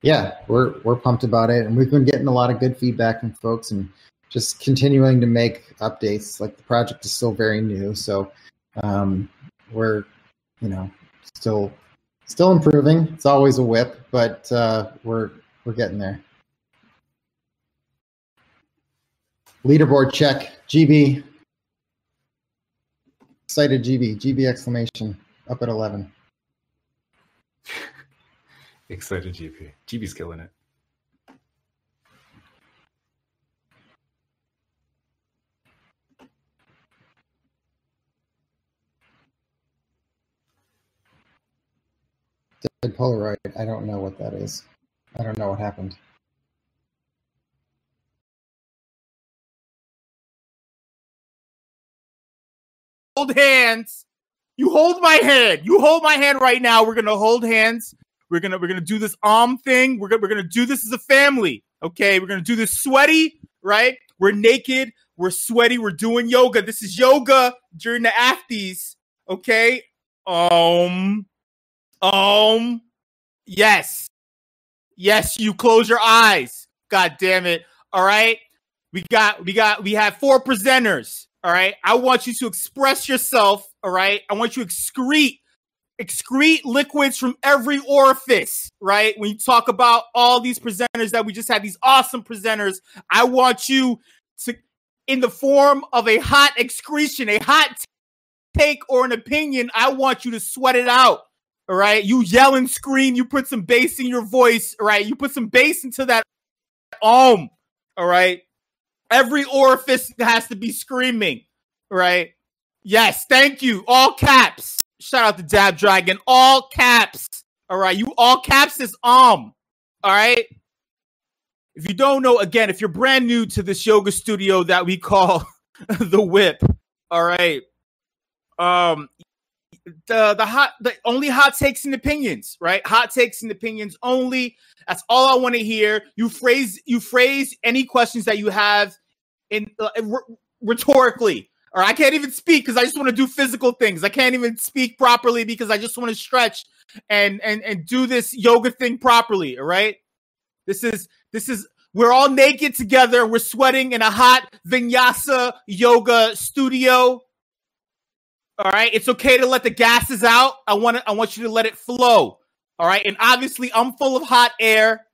S5: yeah, we're pumped about it, and we've been getting a lot of good feedback from folks, and just continuing to make updates. Like, the project is still very new, so we're still improving. It's always a WIP, but we're getting there. Leaderboard check, GB. Excited GB exclamation, up at 11.
S2: Excited GB. GB's killing it.
S5: Dead Polaroid, I don't know what that is. I don't know what happened.
S6: Hold hands. You hold my hand. You hold my hand right now. We're gonna hold hands. We're gonna do this thing. We're gonna do this as a family. Okay, we're gonna do this sweaty, right? We're naked. We're sweaty. We're doing yoga. This is yoga during the Afties. Okay. Yes. Yes, you close your eyes. God damn it. All right. We have 4 presenters. All right. I want you to express yourself. All right. I want you to excrete liquids from every orifice. Right. When you talk about all these presenters that we just had, these awesome presenters, I want you to, in the form of a hot excretion, a hot take or an opinion, I want you to sweat it out. All right. You yell and scream. You put some bass in your voice. All right. You put some bass into that. All right. Every orifice has to be screaming. All right. Yes. Thank you. All caps. Shout out to Dab Dragon. All caps. All right. You all caps is All right. If you don't know, again, if you're brand new to this yoga studio that we call the WIP. All right. The only hot takes and opinions, right? Hot takes and opinions only. That's all I want to hear. You phrase any questions that you have in rhetorically. Or I can't even speak because I just want to do physical things. I can't even speak properly because I just want to stretch and do this yoga thing properly. All right. This is we're all naked together. We're sweating in a hot vinyasa yoga studio. All right. It's okay to let the gases out. I want you to let it flow. All right. And obviously I'm full of hot air.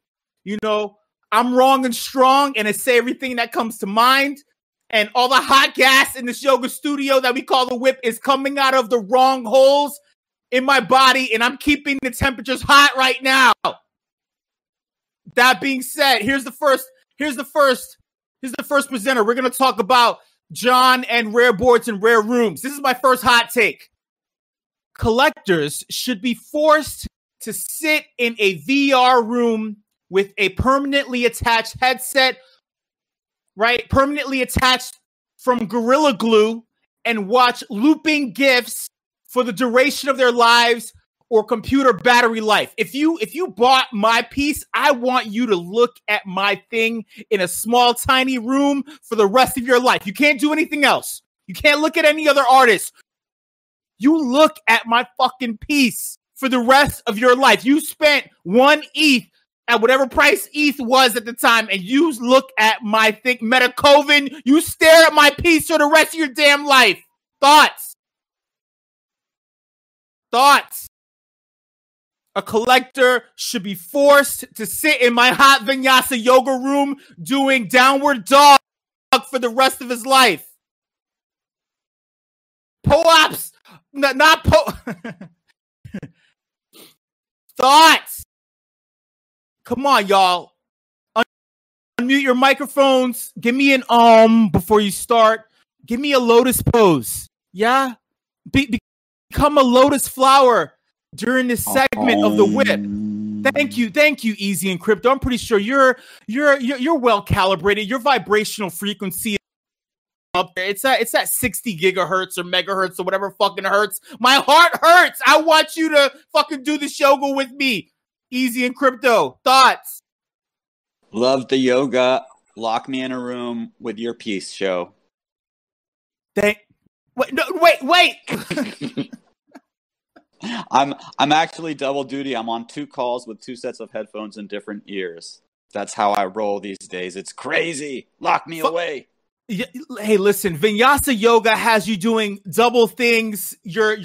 S6: You know, I'm wrong and strong and I say everything that comes to mind. And all the hot gas in this yoga studio that we call the WIP is coming out of the wrong holes in my body. And I'm keeping the temperatures hot right now. That being said, here's the first presenter. We're going to talk about John and rare boards and rare rooms. This is my first hot take. Collectors should be forced to sit in a VR room with a permanently attached headset, right? Permanently attached from Gorilla Glue and watch looping GIFs for the duration of their lives or computer battery life. If you bought my piece, I want you to look at my thing in a small, tiny room for the rest of your life. You can't do anything else. You can't look at any other artist. You look at my fucking piece for the rest of your life. You spent 1 ETH at whatever price ETH was at the time, and you look at my thing, Metacoven. You stare at my piece for the rest of your damn life. Thoughts? A collector should be forced to sit in my hot vinyasa yoga room doing downward dog for the rest of his life. Pull-ups, not thoughts. Come on, y'all. Unmute your microphones. Give me an before you start. Give me a lotus pose. Yeah? Become a lotus flower during this segment of the WIP. Thank you, Easy and Crypto. I'm pretty sure you're well calibrated. Your vibrational frequency up there. It's at 60 gigahertz or megahertz or whatever fucking hurts. My heart hurts. I want you to fucking do this yoga with me. Easy and Crypto. Thoughts?
S10: Love the yoga. Lock me in a room with your piece, show.
S6: Wait.
S10: I'm actually double duty. I'm on 2 calls with 2 sets of headphones in different ears. That's how I roll these days. It's crazy. Lock me away.
S6: Hey, listen, Vinyasa yoga has you doing double things. You're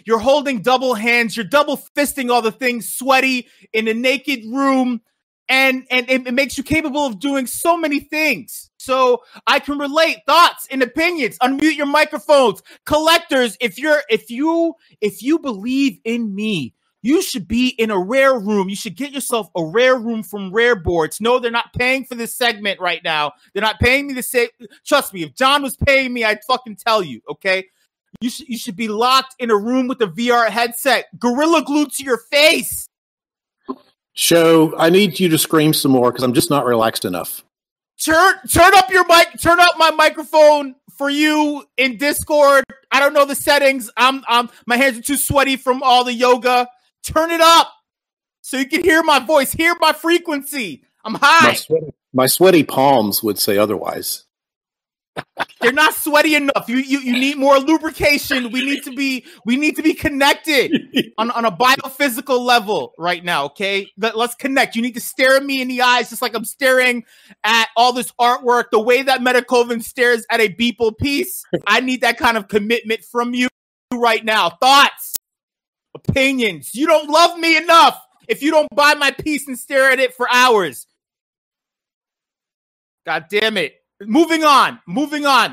S6: holding double hands. You're double fisting all the things, sweaty in a naked room, and it makes you capable of doing so many things. so I can relate thoughts and opinions. Unmute your microphones. Collectors, if you believe in me, you should be in a rare room. You should get yourself a rare room from Rare Boards. No, they're not paying for this segment right now. They're not paying me to say. Trust me, if John was paying me, I'd fucking tell you, okay? You should be locked in a room with a VR headset, gorilla glued to your face.
S11: Show, I need you to scream some more because I'm just not relaxed enough.
S6: Turn up your mic. Turn up my microphone for you in Discord. I don't know the settings. My hands are too sweaty from all the yoga. Turn it up so you can hear my voice, hear my frequency. I'm high.
S11: My sweaty palms would say otherwise.
S6: They're not sweaty enough. You need more lubrication. We need to be connected on a biophysical level right now, okay? Let's connect. You need to stare at me in the eyes just like I'm staring at all this artwork. The way that Metacoven stares at a Beeple piece, I need that kind of commitment from you right now. Thoughts, opinions. You don't love me enough if you don't buy my piece and stare at it for hours. God damn it. Moving on.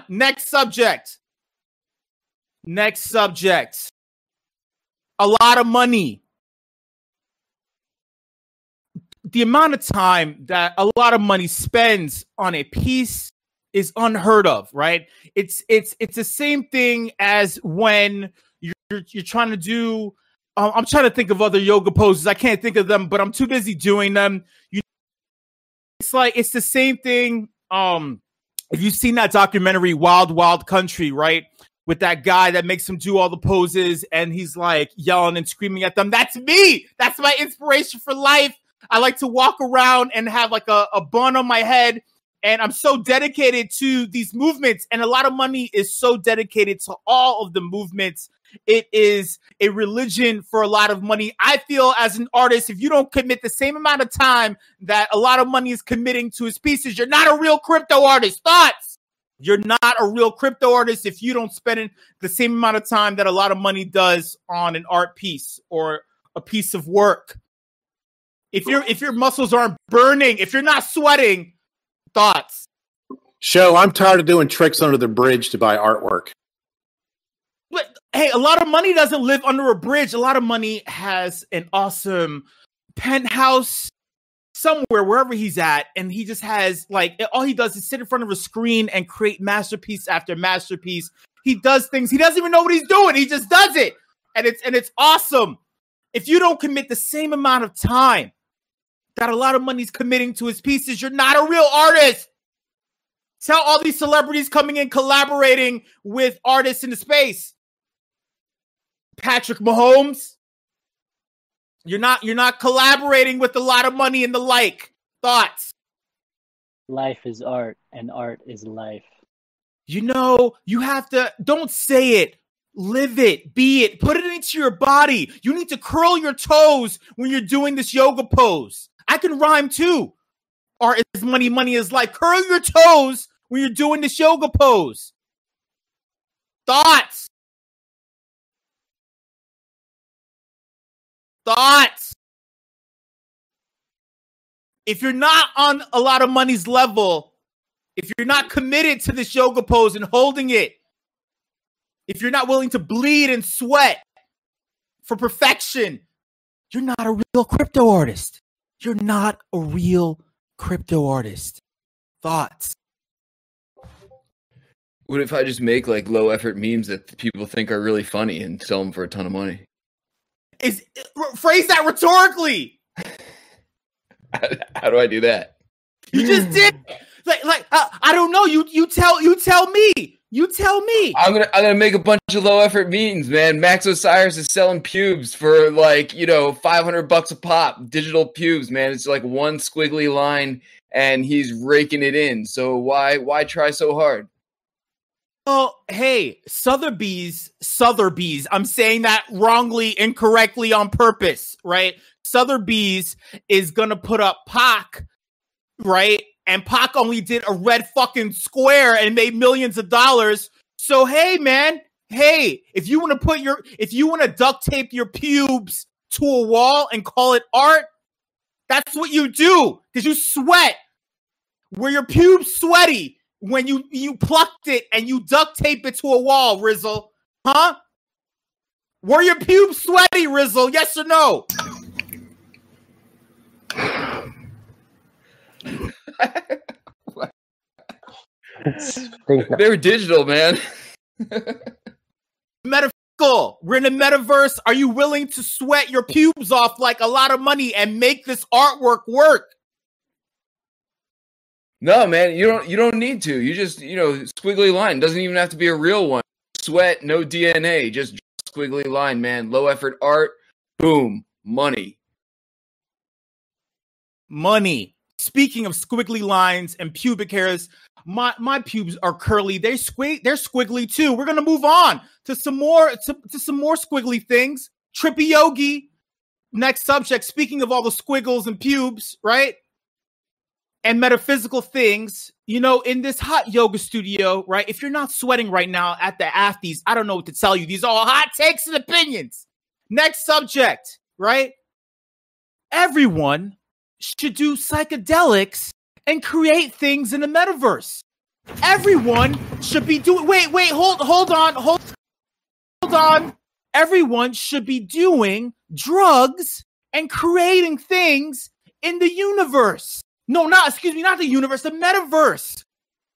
S6: Next subject. A lot of money. The amount of time that a lot of money spends on a piece is unheard of, right? It's the same thing as when you're trying to do. I'm trying to think of other yoga poses. I can't think of them, but I'm too busy doing them. It's the same thing. If you've seen that documentary, Wild Wild Country, right? With that guy that makes him do all the poses and he's like yelling and screaming at them. That's me. That's my inspiration for life. I like to walk around and have like a bun on my head. And I'm so dedicated to these movements. And a lot of money is so dedicated to all of the movements. It is a religion for a lot of money. I feel as an artist, if you don't commit the same amount of time that a lot of money is committing to his pieces, you're not a real crypto artist. Thoughts? You're not a real crypto artist if you don't spend the same amount of time that a lot of money does on an art piece or a piece of work. If your muscles aren't burning, if you're not sweating, thoughts?
S11: Show, I'm tired of doing tricks under the bridge to buy artwork.
S6: But hey, a lot of money doesn't live under a bridge. A lot of money has an awesome penthouse somewhere, wherever he's at, and he just has like all he does is sit in front of a screen and create masterpiece after masterpiece. He does things he doesn't even know what he's doing. He just does it, and it's awesome. If you don't commit the same amount of time that a lot of money's committing to his pieces, you're not a real artist. Tell all these celebrities coming in collaborating with artists in the space. Patrick Mahomes, you're not collaborating with a lot of money and the like. Thoughts?
S7: Life is art, and art is life.
S6: You know, you have to, don't say it, live it, be it, put it into your body. You need to curl your toes when you're doing this yoga pose. I can rhyme too. Art is money, money is life. Curl your toes when you're doing this yoga pose. Thoughts? If you're not on a lot of money's level, if you're not committed to this yoga pose and holding it, if you're not willing to bleed and sweat for perfection, you're not a real crypto artist. You're not a real crypto artist. Thoughts?
S3: What if I just make like low effort memes that people think are really funny and sell them for a ton of money?
S6: Phrase that rhetorically.
S3: How do I do that?
S6: You just did. I don't know. You tell me. You tell me.
S3: I'm gonna make a bunch of low effort memes, man. Max Osiris is selling pubes for like $500 a pop. Digital pubes, man. It's like one squiggly line, and he's raking it in. So why try so hard?
S6: Oh, hey, Sotheby's. I'm saying that wrongly, incorrectly on purpose, right? Sotheby's is gonna put up Pac, right? And Pac only did a red fucking square and made millions of dollars. So hey, man, if you want to duct tape your pubes to a wall and call it art, that's what you do. Because you sweat. Where your pubes sweaty, when you plucked it and you duct tape it to a wall, Rizzle? Huh? Were your pubes sweaty, Rizzle? Yes or no?
S3: They're digital, man.
S6: Metaphysical. We're in the metaverse. Are you willing to sweat your pubes off like AlottaMoney and make this artwork work?
S3: No, man, you don't need to. You just, squiggly line. Doesn't even have to be a real one. Sweat, no DNA, just squiggly line, man. Low effort art, boom, money.
S6: Money. Speaking of squiggly lines and pubic hairs, my pubes are curly. They're squiggly too. We're gonna move on to some more squiggly things. Trippy Yogi. Next subject. Speaking of all the squiggles and pubes, right? And metaphysical things, in this hot yoga studio, right? If you're not sweating right now at the Afties, I don't know what to tell you. These are all hot takes and opinions. Next subject, right? Everyone should do psychedelics and create things in the metaverse. Everyone should be doing. Hold on. Everyone should be doing drugs and creating things in the universe. No, not the universe, the metaverse.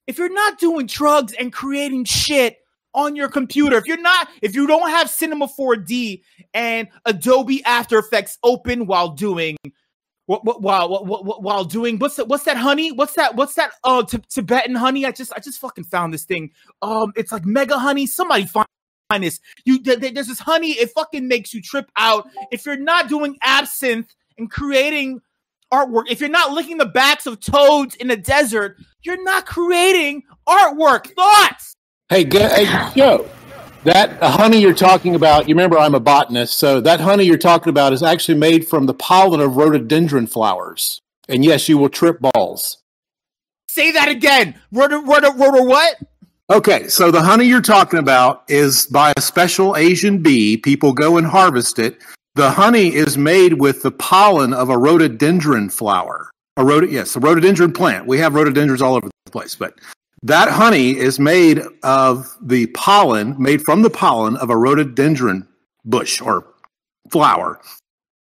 S6: If you're not doing drugs and creating shit on your computer, if you don't have Cinema 4D and Adobe After Effects open while doing what's that honey? What's that Tibetan honey? I just fucking found this thing. It's like mega honey. Somebody find this. There's this honey, it fucking makes you trip out. If you're not doing absinthe and creating artwork, if you're not licking the backs of toads in the desert, you're not creating artwork. Thoughts?
S11: Hey, Joe, that honey you're talking about, you remember I'm a botanist, so that honey you're talking about is actually made from the pollen of rhododendron flowers. And yes, you will trip balls.
S6: Say that again. What?
S11: Okay, so the honey you're talking about is by a special Asian bee. People go and harvest it. The honey is made with the pollen of a rhododendron flower. A rhododendron plant. We have rhododendrons all over the place, but that honey is made from the pollen of a rhododendron bush or flower.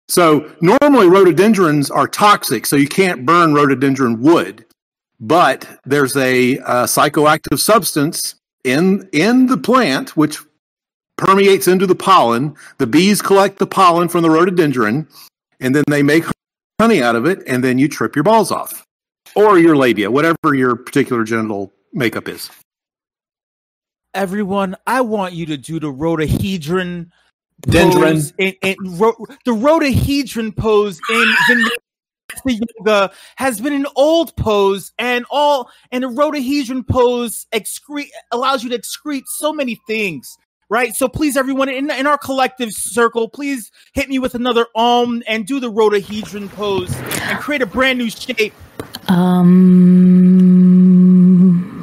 S11: So normally rhododendrons are toxic, so you can't burn rhododendron wood. But there's a psychoactive substance in the plant which permeates into the pollen. The bees collect the pollen from the rhododendron, and then they make honey out of it, and then you trip your balls off. Or your labia, whatever your particular genital makeup is.
S6: Everyone, I want you to do the rhododendron
S11: pose.
S6: The rhododendron pose in yoga has been an old pose, and the rhododendron pose allows you to excrete so many things. Right, so please, everyone in our collective circle, please hit me with another and do the rhododendron pose and create a brand new shape.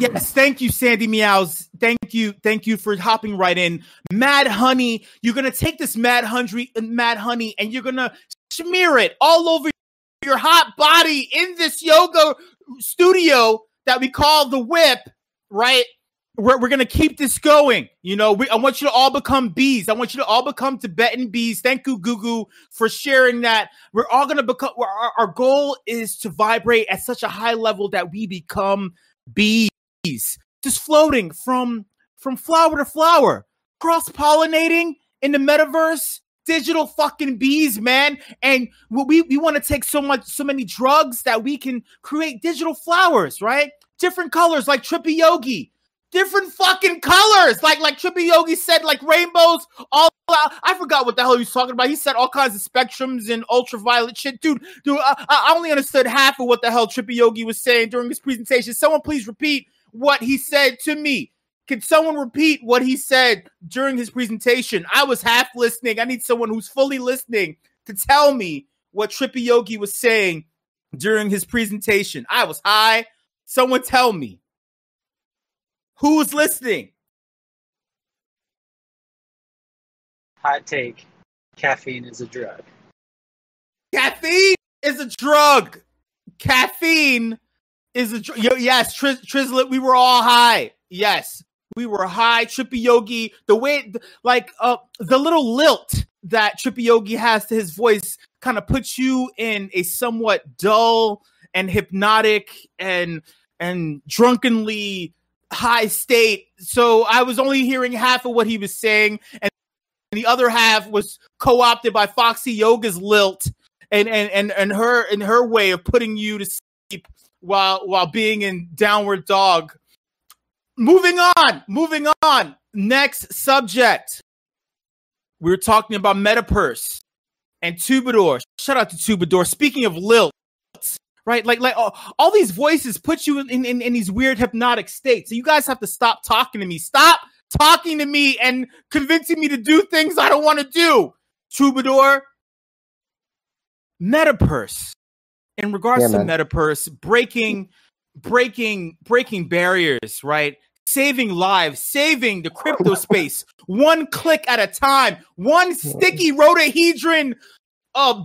S6: Yes, thank you, Sandy Meows. Thank you for hopping right in. Mad honey, you're gonna take this mad honey and you're gonna smear it all over your hot body in this yoga studio that we call the WIP, right? We're going to keep this going. I want you to all become bees. I want you to all become Tibetan bees. Thank you, Gugu, for sharing that. We're all going to become, our goal is to vibrate at such a high level that we become bees, just floating from flower to flower, cross-pollinating in the metaverse, digital fucking bees, man. And we want to take so many drugs that we can create digital flowers, right? Different colors like Trippy Yogi. Different fucking colors, like Trippy Yogi said, like rainbows. All I forgot what the hell he was talking about. He said all kinds of spectrums and ultraviolet shit, dude. I only understood half of what the hell Trippy Yogi was saying during his presentation. Someone please repeat what he said to me. Can someone repeat what he said during his presentation? I was half listening. I need someone who's fully listening to tell me what Trippy Yogi was saying during his presentation. I was high. Someone tell me. Who's listening?
S12: Hot take. Caffeine is a drug.
S6: Caffeine is a drug. Caffeine Yes, Trizlet, we were all high. Yes, we were high. Trippy Yogi, the way, like, the little lilt that Trippy Yogi has to his voice kind of puts you in a somewhat dull and hypnotic and drunkenly high state. So I was only hearing half of what he was saying, and the other half was co-opted by Foxyoga's lilt and her way of putting you to sleep while being in downward dog. Moving on. Next subject. We were talking about Metaverse and Tubador. Shout out to Tubador. Speaking of lilt, right? Like all these voices put you in these weird hypnotic states. So you guys have to stop talking to me. Stop talking to me and convincing me to do things I don't want to do. Troubadour, Metaverse. In regards to Metaverse, breaking barriers, right? Saving lives, saving the crypto space, one click at a time, one sticky rhodahedron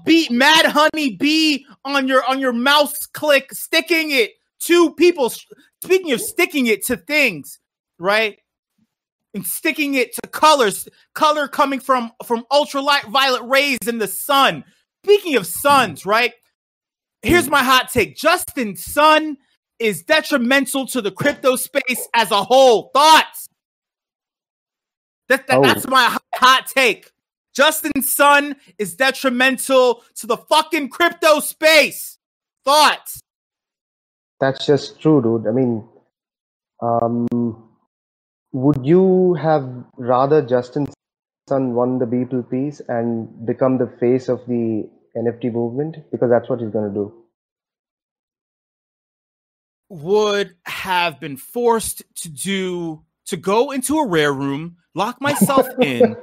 S6: beat mad honey bee on your mouse click, sticking it to people. Speaking of sticking it to things, right? And sticking it to color coming from ultraviolet violet rays in the sun. Speaking of suns, right? Here's my hot take. Justin Sun is detrimental to the crypto space as a whole. Thoughts? That's my hot take. Justin Sun is detrimental to the fucking crypto space. Thoughts?
S8: That's just true, dude. I mean, would you have rather Justin Sun won the Beeple piece and become the face of the NFT movement? Because that's what he's going to do.
S6: Would have been forced to go into a rare room, lock myself in,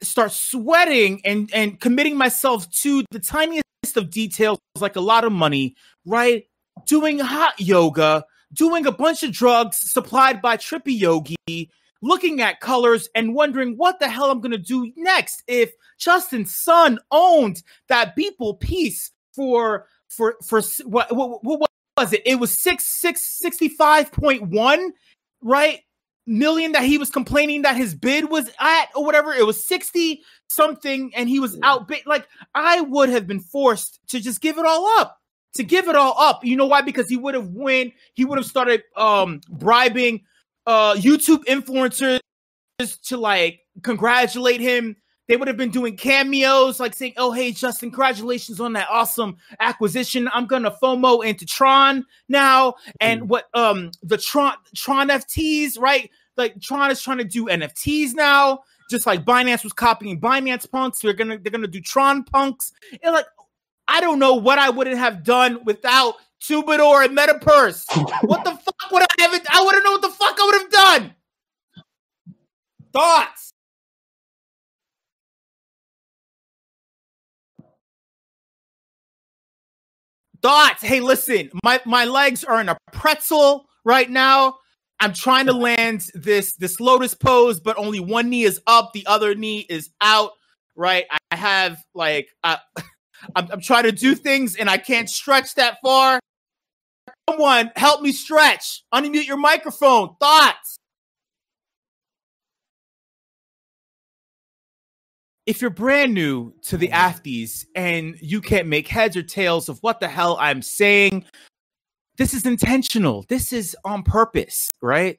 S6: start sweating and committing myself to the tiniest of details, like a lot of money, right? Doing hot yoga, doing a bunch of drugs supplied by Trippy Yogi, looking at colors and wondering what the hell I'm going to do next if Justin Sun owned that Beeple piece for what was it? It was 65.1, right? Million that he was complaining that his bid was at or whatever. It was 60 something and he was outbid. Like, I would have been forced to just give it all up. You know why? Because he would have started bribing YouTube influencers to like congratulate him. They would have been doing cameos, like saying, "Oh, hey, Justin, congratulations on that awesome acquisition. I'm gonna FOMO into Tron now." And what the Tron FTs, right? Like Tron is trying to do NFTs now, just like Binance was copying Binance punks. They're gonna do Tron punks. And like, I don't know what I wouldn't have done without Tubador and Metaverse. What the fuck would I have? I wouldn't know what the fuck I would have done. Thoughts? Hey, listen, my legs are in a pretzel right now. I'm trying to land this lotus pose, but only one knee is up, the other knee is out, right? I have like I'm trying to do things and I can't stretch that far. Someone help me stretch. Unmute your microphone. Thoughts? If you're brand new to the Afties and you can't make heads or tails of what the hell I'm saying, this is intentional. This is on purpose, right?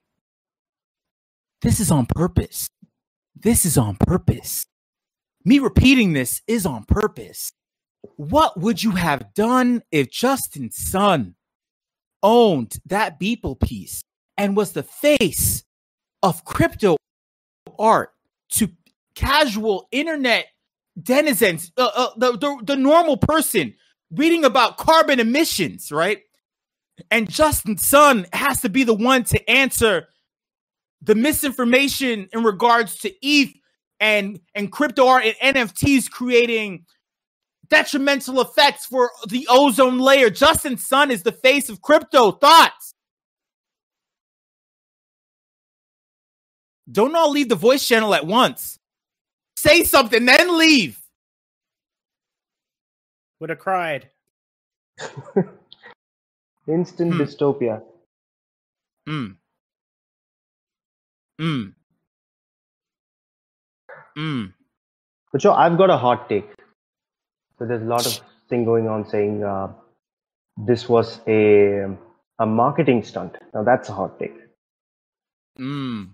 S6: This is on purpose. Me repeating this is on purpose. What would you have done if Justin Sun owned that Beeple piece and was the face of crypto art to casual internet denizens, the normal person reading about carbon emissions, right? And Justin Sun has to be the one to answer the misinformation in regards to ETH and crypto art and NFTs creating detrimental effects for the ozone layer. Justin Sun is the face of crypto. Thoughts? Don't all leave the voice channel at once. Say something, then leave.
S13: Would have cried.
S8: Instant dystopia.
S6: Mm.
S8: But sure, I've got a hot take. So there's a lot of thing going on saying this was a marketing stunt. Now that's a hot take. The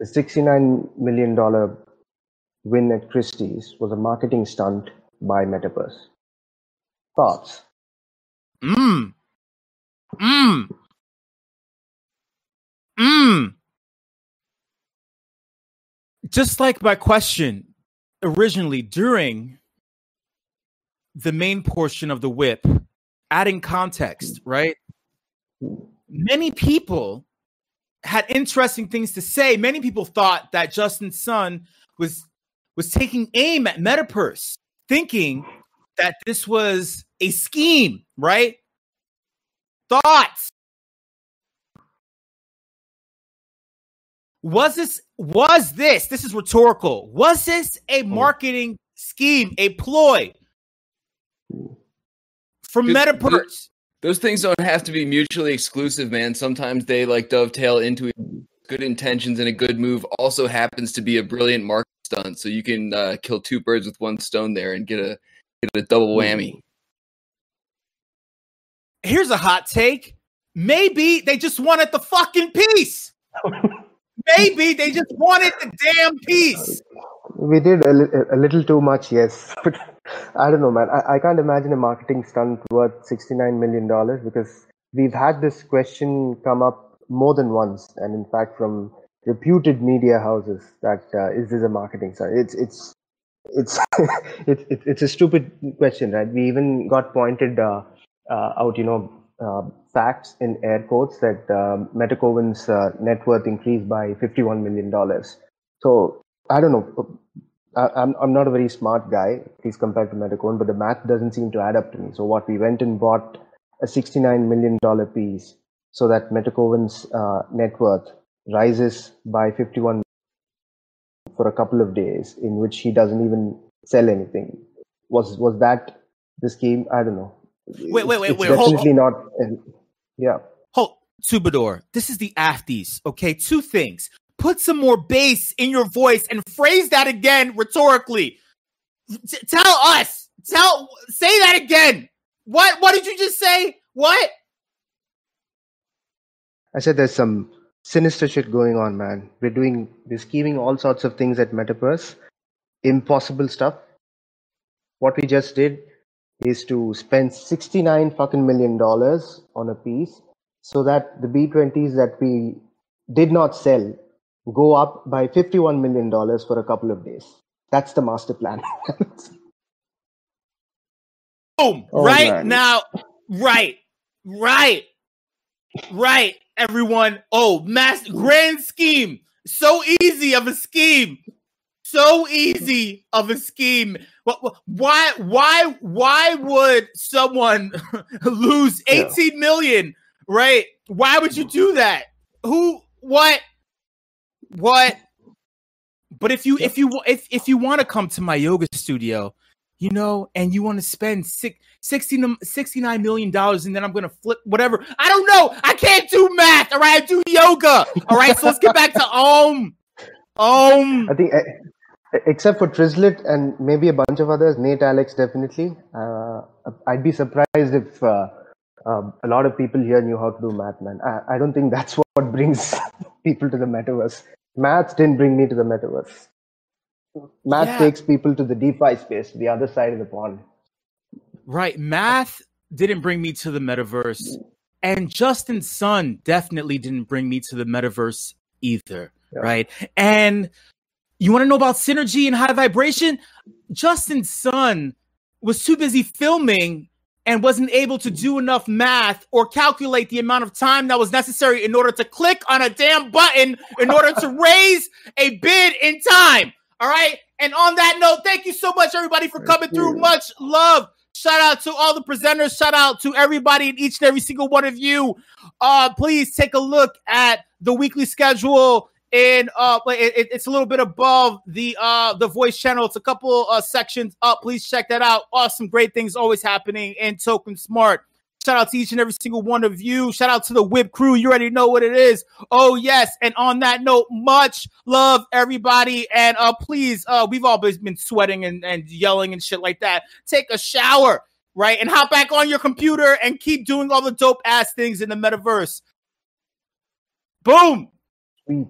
S8: $69 million win at Christie's was a marketing stunt by Metaverse. Thoughts?
S6: Just like my question originally during the main portion of the WIP, adding context, right? Many people had interesting things to say. Many people thought that Justin Sun was taking aim at Metaverse, thinking that this was a scheme, right? Thoughts? Was this, this is rhetorical, was this a marketing scheme, a ploy from Metaverse?
S3: Those things don't have to be mutually exclusive, man. Sometimes they like dovetail into good intentions, and a good move also happens to be a brilliant market stunt. So you can kill two birds with one stone there and get a double whammy.
S6: Here's a hot take. Maybe they just wanted the fucking piece. Maybe they just wanted the damn piece.
S8: We did a little too much, yes. But I don't know, man. I can't imagine a marketing stunt worth $69 million because we've had this question come up more than once, and in fact from reputed media houses that is this a marketing stunt? It's it's a stupid question, right? We even got pointed out, facts in air quotes that Metacoven's net worth increased by $51 million. So I don't know. I'm not a very smart guy, at least compared to Metacoven, but the math doesn't seem to add up to me. So what we went and bought a $69 million piece so that Metacoven's net worth rises by 51 for a couple of days, in which he doesn't even sell anything. Was that the scheme? I don't know.
S6: Wait.
S8: Definitely not. Yeah.
S6: Hold, Tubador. This is the Afties. Okay, two things. Put some more bass in your voice and phrase that again rhetorically. Tell us. Say that again. What did you just say? What?
S8: I said there's some sinister shit going on, man. We're scheming all sorts of things at Metaverse. Impossible stuff. What we just did is to spend $69 million on a piece so that the B20s that we did not sell go up by $51 million for a couple of days. That's the master plan.
S6: Boom!
S8: Oh,
S6: right
S8: man.
S6: now, right, everyone. Oh, grand scheme. So easy of a scheme. Why would someone lose 18 million? Right? Why would you do that? Who? What? But if you want to come to my yoga studio, and you want to spend $69 million, and then I'm going to flip whatever. I don't know. I can't do math. All right. I do yoga. All right. So let's get back to Om.
S8: I think, except for Trizlet and maybe a bunch of others, Nate, Alex, definitely. I'd be surprised if a lot of people here knew how to do math, man. I don't think that's what brings people to the metaverse. Math didn't bring me to the metaverse. Math takes people to the DeFi space, the other side of the pond.
S6: Right. Math didn't bring me to the metaverse. And Justin Sun definitely didn't bring me to the metaverse either. Yeah. Right. And you want to know about synergy and high vibration? Justin Sun was too busy filming and wasn't able to do enough math or calculate the amount of time that was necessary in order to click on a damn button in order to raise a bid in time. All right. And on that note, thank you so much, everybody, for coming through. Much love. Shout out to all the presenters. Shout out to everybody and each and every single one of you. Please take a look at the weekly schedule. And it's a little bit above the voice channel. It's a couple sections up. Please check that out. Awesome, great things always happening in Token Smart. Shout out to each and every single one of you. Shout out to the WIP crew. You already know what it is. Oh, yes. And on that note, much love, everybody. And please, we've all been sweating and yelling and shit like that. Take a shower, right? And hop back on your computer and keep doing all the dope ass things in the metaverse. Boom.
S8: Sweet.